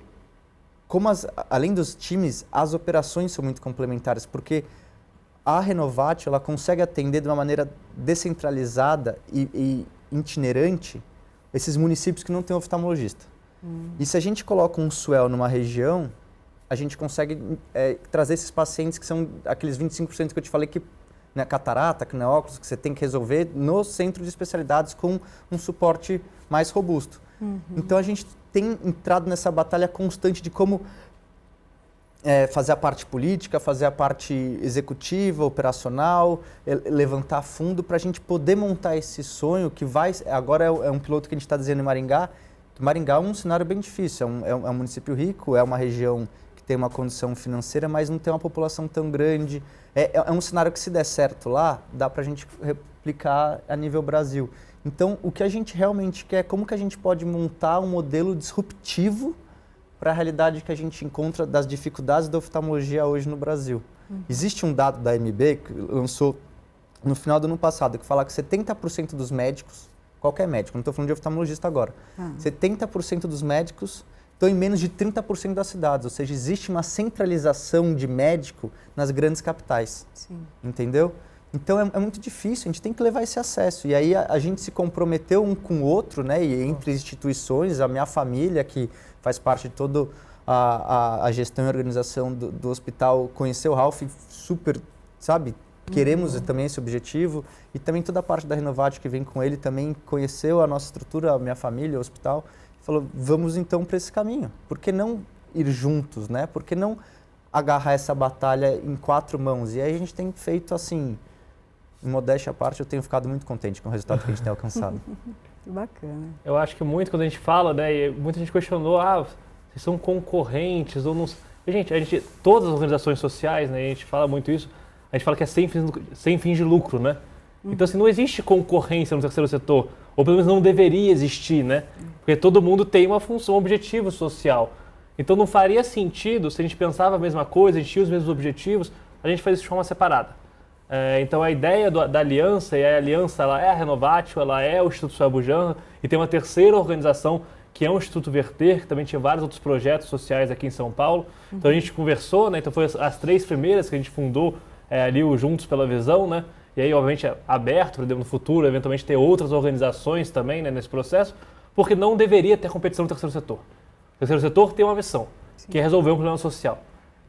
além dos times, as operações são muito complementares, porque a Renovate ela consegue atender de uma maneira descentralizada e itinerante esses municípios que não têm oftalmologista. E se a gente coloca um Suel numa região, a gente consegue trazer esses pacientes que são aqueles 25% que eu te falei que catarata, que não é óculos, que você tem que resolver no centro de especialidades com um suporte mais robusto. Então a gente tem entrado nessa batalha constante de como fazer a parte política, fazer a parte executiva, operacional, levantar fundo para a gente poder montar esse sonho que agora é um piloto que a gente está dizendo em Maringá. Maringá é um cenário bem difícil, é um município rico, é uma região tem uma condição financeira, mas não tem uma população tão grande. É um cenário que, se der certo lá, dá para a gente replicar a nível Brasil. Então, o que a gente realmente quer é como que a gente pode montar um modelo disruptivo para a realidade que a gente encontra das dificuldades da oftalmologia hoje no Brasil. Existe um dado da MB, que lançou no final do ano passado, que fala que 70% dos médicos, qualquer médico, não estou falando de oftalmologista agora, 70% dos médicos estão em menos de 30% das cidades, ou seja, existe uma centralização de médico nas grandes capitais, entendeu? Então é muito difícil, a gente tem que levar esse acesso. E aí a gente se comprometeu um com o outro, né? E entre instituições, a minha família, que faz parte de toda a gestão e organização do hospital, conheceu o Ralf super, sabe? Queremos também esse objetivo. E também toda a parte da Renovate que vem com ele também conheceu a nossa estrutura, a minha família, o hospital. Falou, vamos então para esse caminho. Por que não ir juntos, né? Por que não agarrar essa batalha em 4 mãos? E aí a gente tem feito assim, em modéstia à parte, eu tenho ficado muito contente com o resultado que a gente tem alcançado. Bacana. Eu acho que muito quando a gente fala, né, e muita gente questionou, vocês são concorrentes ou não... Gente, todas as organizações sociais, né, a gente fala muito isso, a gente fala que é sem fins de lucro, né? Então, assim, não existe concorrência no terceiro setor, ou pelo menos não deveria existir, né? Porque todo mundo tem uma função, um objetivo social. Então, não faria sentido, se a gente pensava a mesma coisa, a gente tinha os mesmos objetivos, a gente faz isso de forma separada. Então, a ideia da aliança, e a aliança ela é a Renovate, ela é o Instituto Suel Bujanra, e tem uma terceira organização, que é o Instituto Verter, que também tinha vários outros projetos sociais aqui em São Paulo. Então, a gente conversou, né? Então, foi as 3 primeiras que a gente fundou ali, o Juntos pela Visão, né? E aí, obviamente, é aberto para no futuro, eventualmente, ter outras organizações também, né, nesse processo, porque não deveria ter competição no terceiro setor. O terceiro setor tem uma missão, que é resolver um problema social.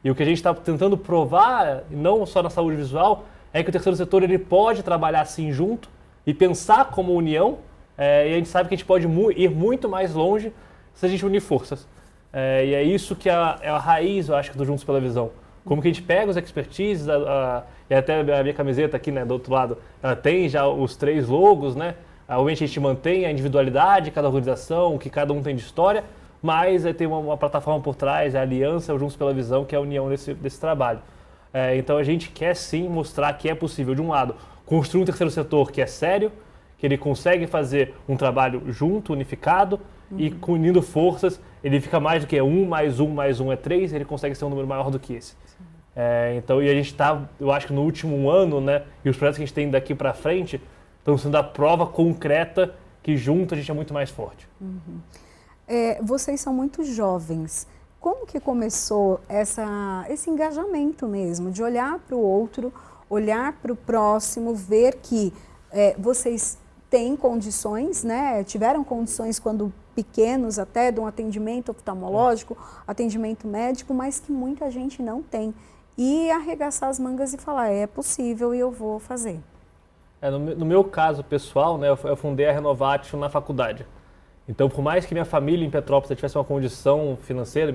E o que a gente está tentando provar, não só na saúde visual, é que o terceiro setor ele pode trabalhar assim junto e pensar como união, e a gente sabe que a gente pode ir muito mais longe se a gente unir forças. E é isso que é a raiz, eu acho, do Juntos pela Visão. Como que a gente pega os expertises, e até a minha camiseta aqui, né, do outro lado, ela tem já os 3 logos, né? Obviamente a gente mantém a individualidade de cada organização, o que cada um tem de história, mas tem uma plataforma por trás, a aliança, o Juntos pela Visão, que é a união desse trabalho. Então a gente quer sim mostrar que é possível, de um lado, construir um terceiro setor que é sério, que ele consegue fazer um trabalho junto, unificado, e unindo forças, ele fica mais do que 1 mais 1 mais 1 é 3, ele consegue ser um número maior do que esse. Então, e a gente está, eu acho que no último ano, né, e os projetos que a gente tem daqui para frente, estão sendo a prova concreta que junto a gente é muito mais forte. Vocês são muito jovens. Como que começou esse engajamento mesmo, de olhar para o outro, olhar para o próximo, ver que vocês têm condições, né? Tiveram condições quando pequenos até de um atendimento oftalmológico, atendimento médico, mas que muita gente não tem. E arregaçar as mangas e falar, é possível e eu vou fazer. No meu caso pessoal, né, eu fundei a Renovatio na faculdade. Então, por mais que minha família em Petrópolis tivesse uma condição financeira,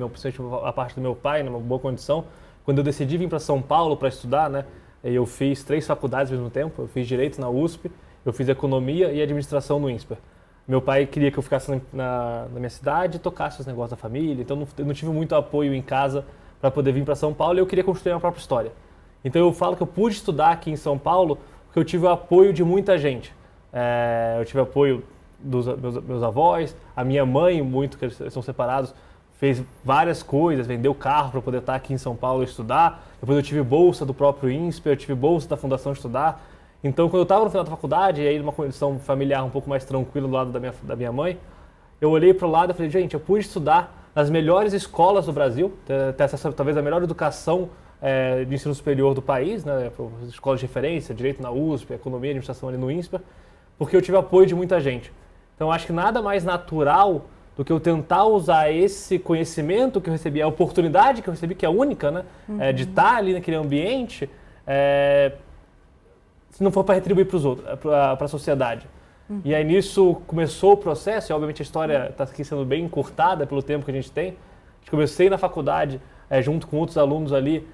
a parte do meu pai, né, uma boa condição, quando eu decidi vir para São Paulo para estudar, né, eu fiz 3 faculdades ao mesmo tempo. Eu fiz Direito na USP, eu fiz Economia e Administração no INSPER. Meu pai queria que eu ficasse na minha cidade e tocasse os negócios da família, então eu não tive muito apoio em casa para poder vir para São Paulo e eu queria construir a minha própria história. Então eu falo que eu pude estudar aqui em São Paulo porque eu tive o apoio de muita gente. Eu tive apoio dos meus avós, a minha mãe, muito, que eles são separados, fez várias coisas, vendeu carro para poder estar aqui em São Paulo e estudar. Depois eu tive bolsa do próprio INSPER, eu tive bolsa da Fundação Estudar. Então, quando eu estava no final da faculdade, e aí numa condição familiar um pouco mais tranquila do lado da minha mãe, eu olhei para o lado e falei, gente, eu pude estudar nas melhores escolas do Brasil, ter acesso talvez à melhor educação de ensino superior do país, né, escolas de referência, Direito na USP, Economia e Administração ali no INSPER, porque eu tive apoio de muita gente. Então, acho que nada mais natural do que eu tentar usar esse conhecimento que eu recebi, a oportunidade que eu recebi, que é única, né, de estar ali naquele ambiente, se não for para retribuir para os outros, para a sociedade. E aí nisso começou o processo, e obviamente a história está aqui sendo bem encurtada pelo tempo que a gente tem. Comecei na faculdade, junto com outros alunos ali,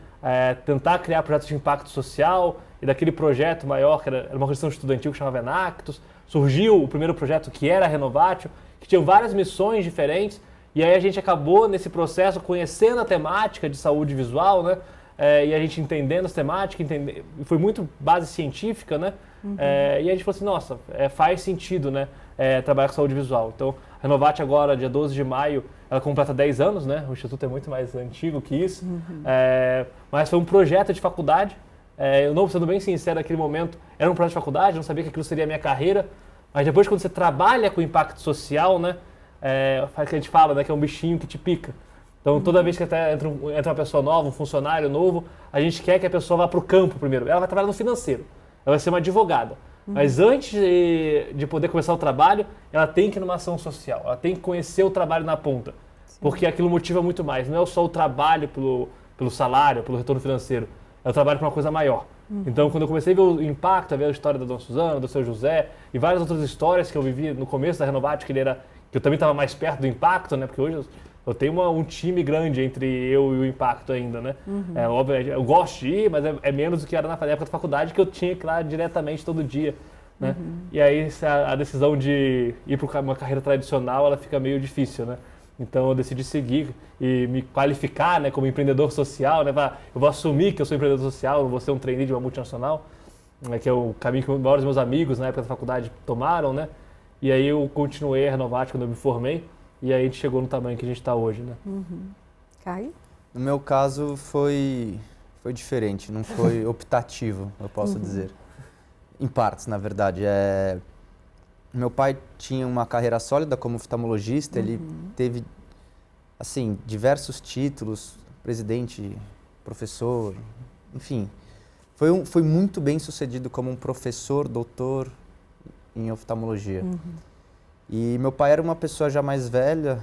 tentar criar projetos de impacto social, e daquele projeto maior, que era uma questão estudantil que chamava Enactus, surgiu o primeiro projeto que era a Renovatio, que tinha várias missões diferentes, e aí a gente acabou nesse processo conhecendo a temática de saúde visual, né? E a gente entendendo as temáticas, foi muito base científica, né? E a gente falou assim, nossa, faz sentido, né? Trabalhar com saúde visual. Então, a Renovatio agora, dia 12 de maio, ela completa 10 anos, né? O Instituto é muito mais antigo que isso. Mas foi um projeto de faculdade. Eu não, sendo bem sincero, naquele momento, era um projeto de faculdade, não sabia que aquilo seria a minha carreira. Mas depois, quando você trabalha com impacto social, né? Que a gente fala, né? Que é um bichinho que te pica. Então, toda vez que entra uma pessoa nova, um funcionário novo, a gente quer que a pessoa vá para o campo primeiro. Ela vai trabalhar no financeiro, ela vai ser uma advogada. Mas antes de poder começar o trabalho, ela tem que ir numa ação social, ela tem que conhecer o trabalho na ponta. Porque aquilo motiva muito mais. Não é só o trabalho pelo salário, pelo retorno financeiro, é o trabalho para uma coisa maior. Então, quando eu comecei a ver o impacto, a ver a história da Dona Suzana, do seu José e várias outras histórias que eu vivi no começo da Renovatio, que eu também estava mais perto do impacto, né? Porque hoje eu tenho um time grande entre eu e o impacto ainda, né? Óbvio, eu gosto de ir, mas é menos do que era na época da faculdade, que eu tinha que ir lá diretamente todo dia, né? E aí a decisão de ir para uma carreira tradicional, ela fica meio difícil, né? Então eu decidi seguir e me qualificar, né, como empreendedor social, né? Eu vou assumir que eu sou empreendedor social, não vou ser um trainee de uma multinacional, né, que é o caminho que os meus amigos na época da faculdade tomaram, né? E aí eu continuei a Renovatio quando eu me formei. E aí a gente chegou no tamanho que a gente está hoje, né? Caio? No meu caso foi diferente, não foi optativo, eu posso dizer. Em partes, na verdade. Meu pai tinha uma carreira sólida como oftalmologista, ele teve, assim, diversos títulos, presidente, professor, enfim. Foi muito bem sucedido como um professor, doutor em oftalmologia. E meu pai era uma pessoa já mais velha,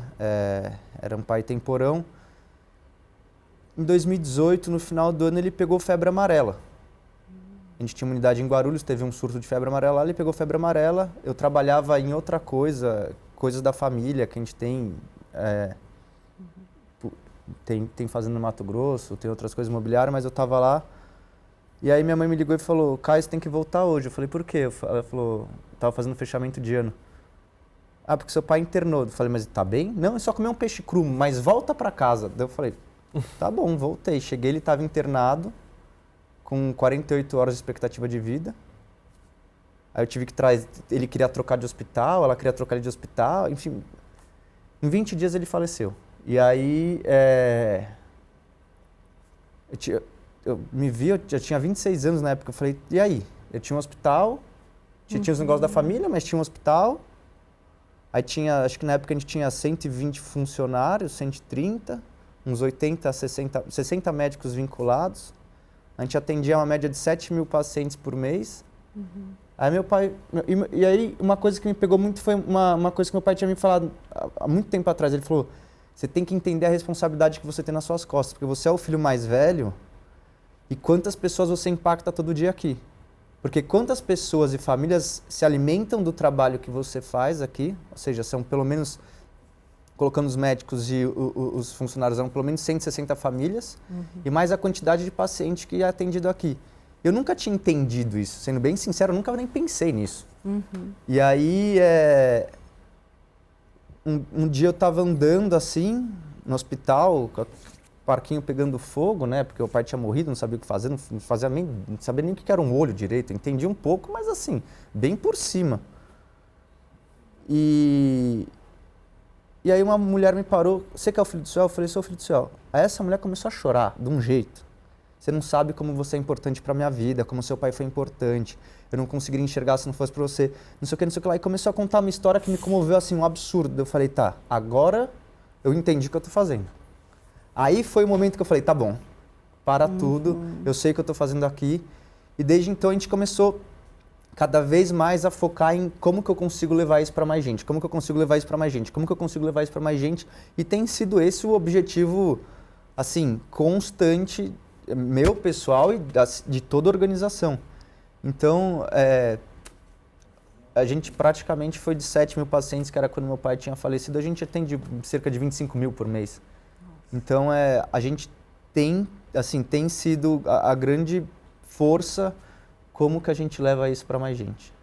era um pai temporão. Em 2018, no final do ano, ele pegou febre amarela. A gente tinha uma unidade em Guarulhos, teve um surto de febre amarela, ele pegou febre amarela. Eu trabalhava em outra coisa, coisas da família que a gente tem fazenda no Mato Grosso, tem outras coisas imobiliárias, mas eu estava lá. E aí minha mãe me ligou e falou, Caio, você tem que voltar hoje. Eu falei, por quê? Ela falou, estava fazendo fechamento de ano. Ah, porque seu pai internou. Eu falei, mas tá bem? Não, é só comer um peixe cru, mas volta para casa. Daí eu falei, tá bom, voltei. Cheguei, ele estava internado. com 48 horas de expectativa de vida. Aí eu tive que trazer, ele queria trocar de hospital, ela queria trocar ele de hospital, enfim. Em 20 dias ele faleceu. E aí, eu me vi, eu já tinha 26 anos na época, eu falei, e aí? Eu tinha um hospital, tinha os negócios da família, mas tinha um hospital. Aí tinha, acho que na época a gente tinha 120 funcionários, 130, uns 80, 60 médicos vinculados. A gente atendia uma média de 7 mil pacientes por mês. Aí meu pai... E aí uma coisa que me pegou muito foi uma coisa que meu pai tinha me falado há muito tempo atrás. Ele falou, você tem que entender a responsabilidade que você tem nas suas costas, porque você é o filho mais velho e quantas pessoas você impacta todo dia aqui. Porque quantas pessoas e famílias se alimentam do trabalho que você faz aqui, ou seja, são pelo menos, colocando os médicos e os funcionários, são pelo menos 160 famílias, e mais a quantidade de pacientes que é atendido aqui. Eu nunca tinha entendido isso, sendo bem sincero, eu nunca nem pensei nisso. E aí, um dia eu estava andando assim, no hospital, com o parquinho pegando fogo, né? Porque o pai tinha morrido, não sabia o que fazer, não sabia nem o que era um olho direito. Eu entendi um pouco, mas assim, bem por cima. E aí uma mulher me parou, você que é o filho do céu? Eu falei, sou o filho do céu. Aí essa mulher começou a chorar, de um jeito. Você não sabe como você é importante para minha vida, como seu pai foi importante. Eu não conseguiria enxergar se não fosse para você. Não sei o que, não sei o que lá. E começou a contar uma história que me comoveu assim, um absurdo. Eu falei, tá, agora eu entendi o que eu tô fazendo. Aí foi o momento que eu falei, tá bom, para tudo, eu sei o que eu tô fazendo aqui. E desde então a gente começou cada vez mais a focar em como que eu consigo levar isso para mais gente, como que eu consigo levar isso para mais gente, como que eu consigo levar isso para mais gente. E tem sido esse o objetivo, assim, constante, meu pessoal e de toda a organização. Então, a gente praticamente foi de 7 mil pacientes, que era quando meu pai tinha falecido, a gente atende cerca de 25 mil por mês. Então, a gente tem sido a grande força, como que a gente leva isso para mais gente.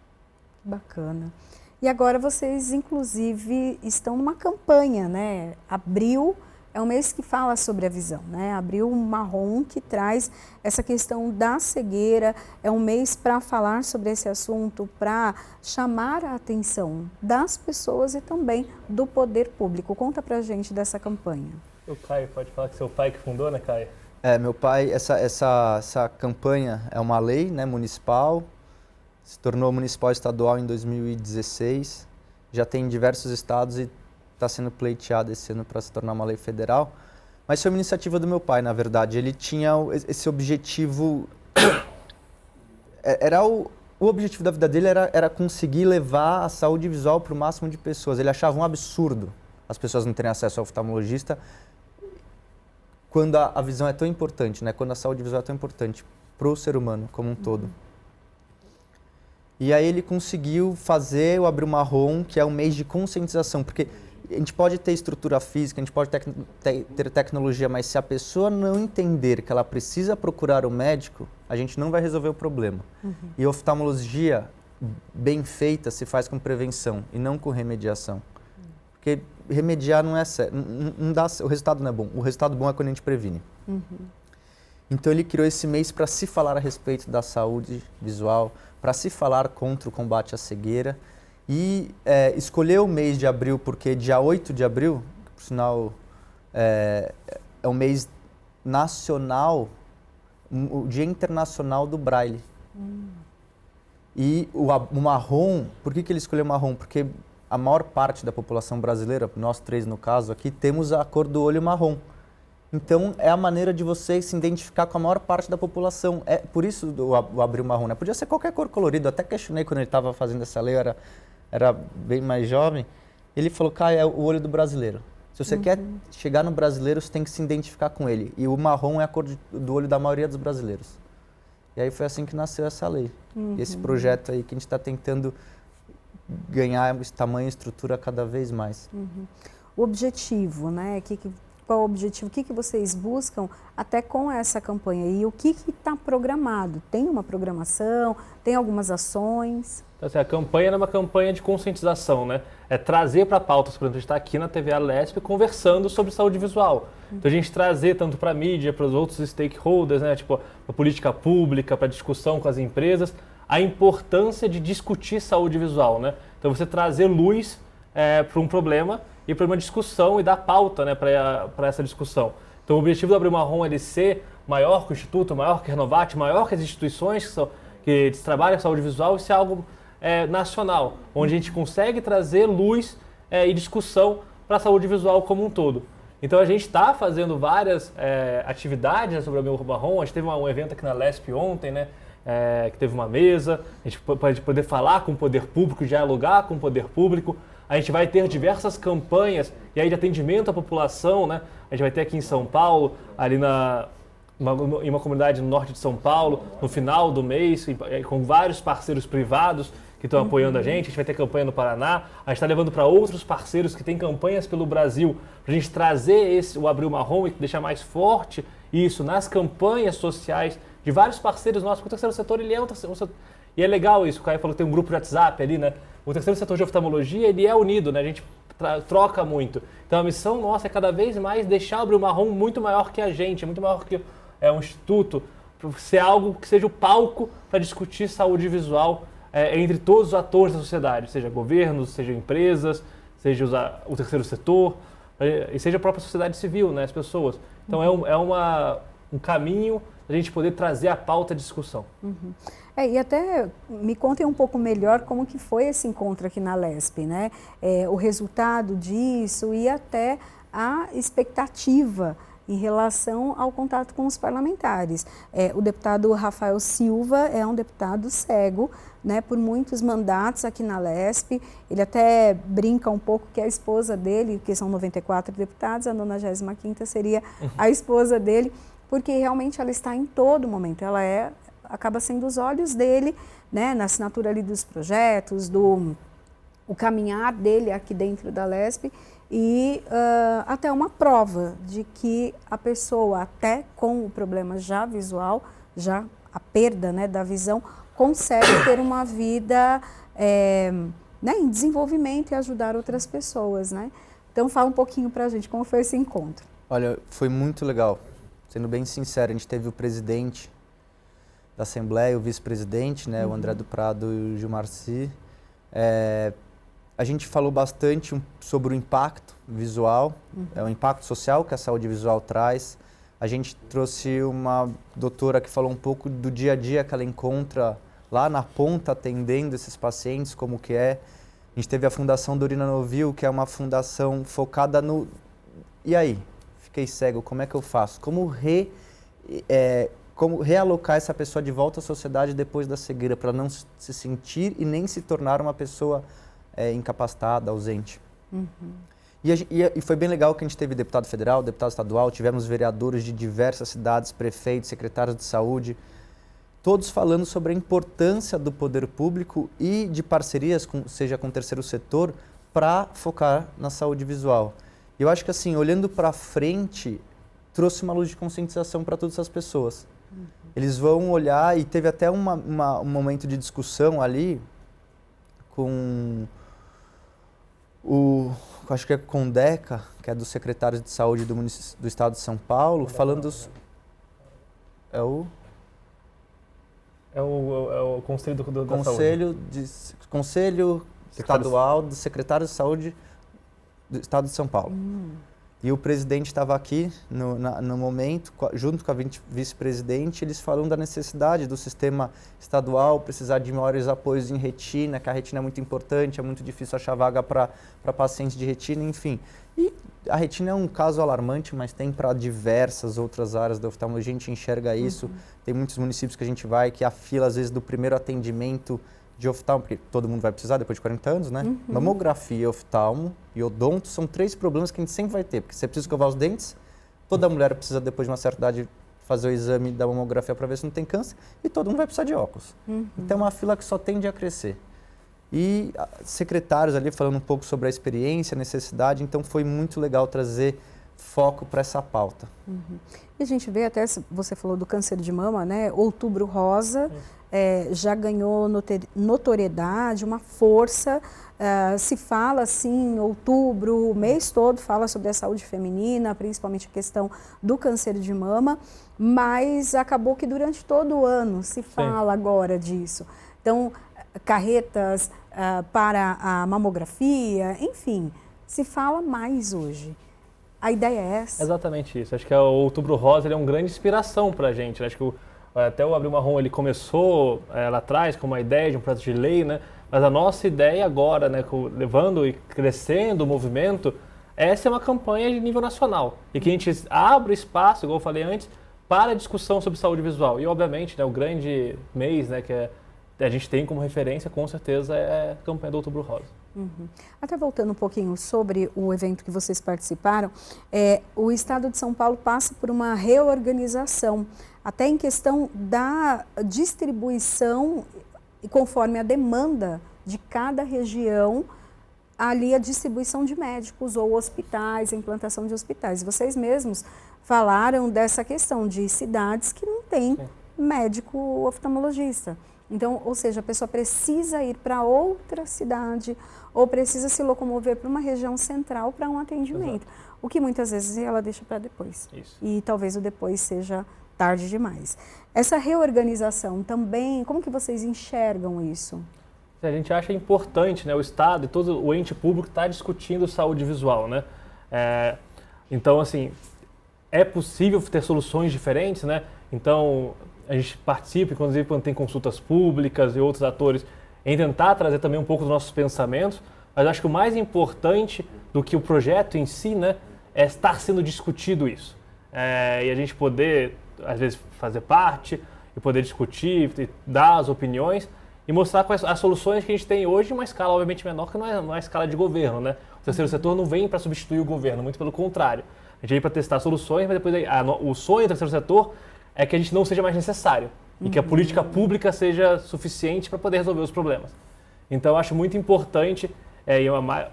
Bacana. E agora vocês, inclusive, estão numa campanha, né? Abril é um mês que fala sobre a visão, né? Abril Marrom, que traz essa questão da cegueira, é um mês para falar sobre esse assunto, para chamar a atenção das pessoas e também do poder público. Conta pra gente dessa campanha. O Caio, pode falar que seu pai que fundou, né, Caio? Meu pai, essa campanha é uma lei, né, municipal, se tornou municipal estadual em 2016, já tem em diversos estados e está sendo pleiteado esse ano para se tornar uma lei federal. Mas foi uma iniciativa do meu pai, na verdade. Ele tinha esse objetivo... O objetivo da vida dele era conseguir levar a saúde visual para o máximo de pessoas. Ele achava um absurdo as pessoas não terem acesso ao oftalmologista quando a visão é tão importante, né? Quando a saúde visual é tão importante para o ser humano como um todo. E aí ele conseguiu fazer o Abril Marrom, que é um mês de conscientização, porque a gente pode ter estrutura física, a gente pode ter tecnologia, mas se a pessoa não entender que ela precisa procurar o médico, a gente não vai resolver o problema. E a oftalmologia bem feita se faz com prevenção e não com remediação. Porque remediar não é certo, não dá, o resultado não é bom. O resultado bom é quando a gente previne. Então ele criou esse mês para se falar a respeito da saúde visual, para se falar contra o combate à cegueira. E escolheu o mês de abril porque dia 8 de abril, por sinal, é um mês nacional, o Dia Internacional do Braille. E o marrom, por que ele escolheu o marrom? Porque a maior parte da população brasileira, nós três no caso aqui, temos a cor do olho marrom. Então, é a maneira de você se identificar com a maior parte da população. É por isso o Abril Marrom, né? Podia ser qualquer cor colorida. Eu até questionei quando ele estava fazendo essa lei, eu era bem mais jovem. Ele falou, Caio, é o olho do brasileiro. Se você quer chegar no brasileiro, você tem que se identificar com ele. E o marrom é a cor do olho da maioria dos brasileiros. E aí foi assim que nasceu essa lei. E esse projeto aí que a gente está tentando ganhar esse tamanho e estrutura cada vez mais. O objetivo, né? qual o objetivo, o que vocês buscam até com essa campanha e o que está programado? Tem uma programação, tem algumas ações? Então, assim, a campanha é uma campanha de conscientização, né? É trazer para a pauta, por exemplo, a gente está aqui na TV Alesp conversando sobre saúde visual. Então a gente trazer tanto para a mídia, para os outros stakeholders, né? Tipo, a política pública, para discussão com as empresas, a importância de discutir saúde visual, né? Então você trazer luz para um problema e para uma discussão e dar pauta, né, para essa discussão. Então o objetivo do Abril Marrom é ele ser maior que o Instituto, maior que a Renovate, maior que as instituições que trabalham com saúde visual, isso é algo nacional, onde a gente consegue trazer luz e discussão para a saúde visual como um todo. Então a gente está fazendo várias atividades sobre o Abril Marrom. A gente teve um evento aqui na Lesp ontem, né, que teve uma mesa, a gente pode poder falar com o poder público, dialogar com o poder público. A gente vai ter diversas campanhas e aí de atendimento à população, né? A gente vai ter aqui em São Paulo, ali em uma comunidade no norte de São Paulo, no final do mês, com vários parceiros privados que estão apoiando a gente vai ter campanha no Paraná, a gente está levando para outros parceiros que têm campanhas pelo Brasil, para a gente trazer o Abril Marrom e deixar mais forte isso nas campanhas sociais de vários parceiros nossos, porque o terceiro setor, ele é um terceiro setor. E é legal isso, o Caio falou que tem um grupo de WhatsApp ali, né? O terceiro setor de oftalmologia, ele é unido, né? A gente troca muito. Então a missão nossa é cada vez mais deixar o Abril Marrom muito maior que a gente, muito maior que um instituto, ser algo que seja o palco para discutir saúde visual entre todos os atores da sociedade, seja governos, seja empresas, seja o terceiro setor, e seja a própria sociedade civil, né? As pessoas. Então um caminho a gente poder trazer a pauta de discussão. E até me contem um pouco melhor como que foi esse encontro aqui na Lesp, né? O resultado disso e até a expectativa em relação ao contato com os parlamentares. O deputado Rafael Silva é um deputado cego, né, por muitos mandatos aqui na Lesp. Ele até brinca um pouco que a esposa dele, que são 94 deputados, a 95ª seria a esposa dele, porque realmente ela está em todo momento, ela acaba sendo os olhos dele, né, na assinatura ali dos projetos, o caminhar dele aqui dentro da Lesp e até uma prova de que a pessoa, até com o problema já visual, já a perda, né, da visão, consegue ter uma vida né, em desenvolvimento e ajudar outras pessoas, né? Então fala um pouquinho pra gente como foi esse encontro. Olha, foi muito legal. Sendo bem sincero, a gente teve o presidente da Assembleia, o vice-presidente, né, o André do Prado e o Gilmarci. A gente falou bastante sobre o impacto visual, o impacto social que a saúde visual traz. A gente trouxe uma doutora que falou um pouco do dia a dia que ela encontra lá na ponta atendendo esses pacientes, como que é. A gente teve a Fundação Dorina Novil, que é uma fundação focada no... E aí? Fiquei cego, como é que eu faço? Como realocar essa pessoa de volta à sociedade depois da cegueira, para não se sentir e nem se tornar uma pessoa incapacitada, ausente. E foi bem legal que a gente teve deputado federal, deputado estadual, tivemos vereadores de diversas cidades, prefeitos, secretários de saúde, todos falando sobre a importância do poder público e de parcerias, seja com o terceiro setor, para focar na saúde visual. Eu acho que assim, olhando para frente, trouxe uma luz de conscientização para todas as pessoas. Eles vão olhar, e teve até um momento de discussão ali com acho que é com o Condeca, que é do secretário de saúde do estado de São Paulo, falando... É o Conselho da Saúde. Conselho Estadual dos Secretários de Saúde do estado de São Paulo. E o presidente estava aqui no momento, junto com a vice-presidente, eles falam da necessidade do sistema estadual precisar de maiores apoios em retina, que a retina é muito importante, é muito difícil achar vaga para pacientes de retina, enfim. E a retina é um caso alarmante, mas tem para diversas outras áreas da oftalmologia, a gente enxerga isso. Tem muitos municípios que a gente vai, que a fila, às vezes, do primeiro atendimento de oftalmo, porque todo mundo vai precisar depois de 40 anos, né? Mamografia, oftalmo e odonto são 3 problemas que a gente sempre vai ter, porque você precisa escovar os dentes, toda mulher precisa, depois de uma certa idade, fazer o exame da mamografia para ver se não tem câncer, e todo mundo vai precisar de óculos. Então é uma fila que só tende a crescer. E secretários ali falando um pouco sobre a experiência, a necessidade, então foi muito legal trazer foco para essa pauta. E a gente vê até, você falou do câncer de mama, né? Outubro Rosa já ganhou notoriedade, uma força. Se fala assim, outubro, o mês todo fala sobre a saúde feminina, principalmente a questão do câncer de mama, mas acabou que durante todo o ano se fala agora disso. Então, carretas para a mamografia, enfim, se fala mais hoje. A ideia é essa? Exatamente isso. Acho que o Outubro Rosa ele é uma grande inspiração para a gente. Acho que até o Abril Marrom ele começou lá atrás com uma ideia de um projeto de lei, né? Mas a nossa ideia agora, né, levando e crescendo o movimento, essa é uma campanha de nível nacional. E que a gente abre espaço, igual eu falei antes, para a discussão sobre saúde visual. E, obviamente, né, o grande mês, né, que a gente tem como referência, com certeza, é a campanha do Outubro Rosa. Até voltando um pouquinho sobre o evento que vocês participaram, o Estado de São Paulo passa por uma reorganização, até em questão da distribuição, e conforme a demanda de cada região, ali a distribuição de médicos ou hospitais, a implantação de hospitais. Vocês mesmos falaram dessa questão de cidades que não têm médico oftalmologista. Então, ou seja, a pessoa precisa ir para outra cidade ou precisa se locomover para uma região central para um atendimento. Exato. O que muitas vezes ela deixa para depois. Isso. E talvez o depois seja tarde demais. Essa reorganização também, como que vocês enxergam isso? A gente acha importante, né, o Estado e todo o ente público está discutindo saúde visual, né? Então, assim, é possível ter soluções diferentes, né? Então, a gente participa, inclusive, quando tem consultas públicas e outros atores, em tentar trazer também um pouco dos nossos pensamentos, mas acho que o mais importante do que o projeto em si, né, é estar sendo discutido isso. E a gente poder, às vezes, fazer parte e poder discutir, e dar as opiniões e mostrar quais as soluções que a gente tem hoje em uma escala, obviamente, menor, que não é uma escala de governo, né? O terceiro setor não vem para substituir o governo, muito pelo contrário. A gente vem para testar soluções, mas depois o sonho do terceiro setor é que a gente não seja mais necessário e que a política pública seja suficiente para poder resolver os problemas. Então, eu acho muito importante,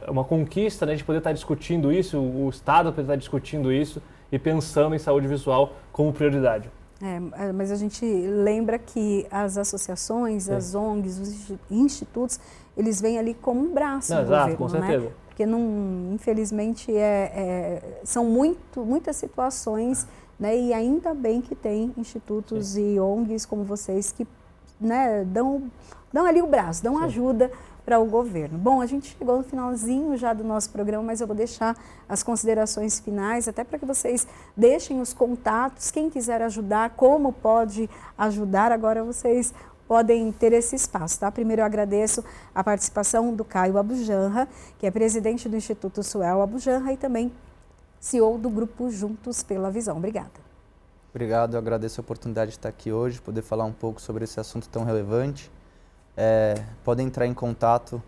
uma conquista, né, de poder estar discutindo isso, o Estado poder estar discutindo isso e pensando em saúde visual como prioridade. Mas a gente lembra que as associações, as ONGs, os institutos, eles vêm ali como um braço do governo, com certeza. Né? Porque, infelizmente, são muitas situações, né? E ainda bem que tem institutos e ONGs como vocês que, né, dão ali o braço, dão ajuda para o governo. Bom, a gente chegou no finalzinho já do nosso programa, mas eu vou deixar as considerações finais, até para que vocês deixem os contatos, quem quiser ajudar, como pode ajudar, agora vocês podem ter esse espaço, tá? Primeiro eu agradeço a participação do Caio Abujamra, que é presidente do Instituto Suel Abujamra e também CEO do Grupo Juntos pela Visão. Obrigada. Obrigado, eu agradeço a oportunidade de estar aqui hoje, poder falar um pouco sobre esse assunto tão relevante. Podem entrar em contato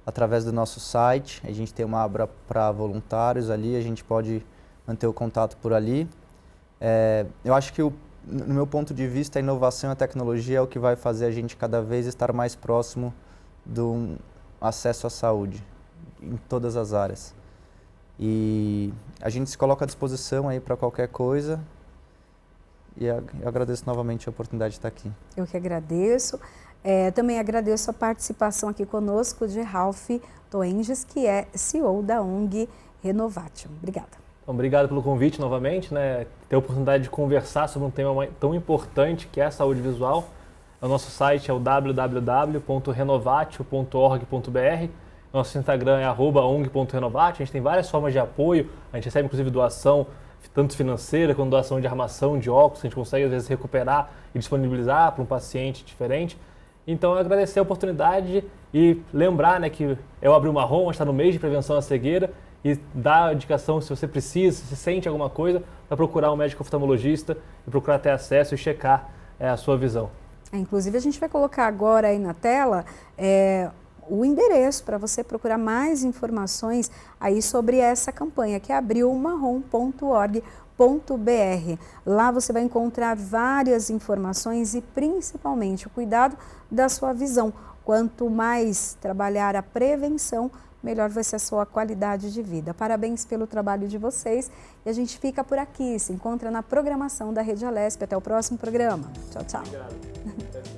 através do nosso site, a gente tem uma aba para voluntários ali, a gente pode manter o contato por ali. Eu acho que, no meu ponto de vista, a inovação e a tecnologia é o que vai fazer a gente cada vez estar mais próximo do acesso à saúde, em todas as áreas. E a gente se coloca à disposição aí para qualquer coisa. E eu agradeço novamente a oportunidade de estar aqui. Eu que agradeço. Também agradeço a participação aqui conosco de Ralph Toenges, que é CEO da ONG Renovatio. Obrigada. Obrigado pelo convite novamente, né? Ter a oportunidade de conversar sobre um tema tão importante que é a saúde visual. O nosso site é o www.renovatio.org.br. Nosso Instagram é @ong.renovatio. A gente tem várias formas de apoio. A gente recebe, inclusive, doação tanto financeira quanto doação de armação, de óculos. A gente consegue, às vezes, recuperar e disponibilizar para um paciente diferente. Então, eu agradecer a oportunidade e lembrar, né, que é o Abril Marrom, a gente está no mês de prevenção à cegueira e dar a indicação se você precisa, se sente alguma coisa, para procurar um médico oftalmologista e procurar ter acesso e checar a sua visão. Inclusive, a gente vai colocar agora aí na tela o endereço para você procurar mais informações aí sobre essa campanha, que é abrilmarrom.org.br. Lá você vai encontrar várias informações e principalmente o cuidado da sua visão. Quanto mais trabalhar a prevenção, melhor vai ser a sua qualidade de vida. Parabéns pelo trabalho de vocês e a gente fica por aqui. Se encontra na programação da Rede Alesp. Até o próximo programa. Tchau, tchau. Obrigado.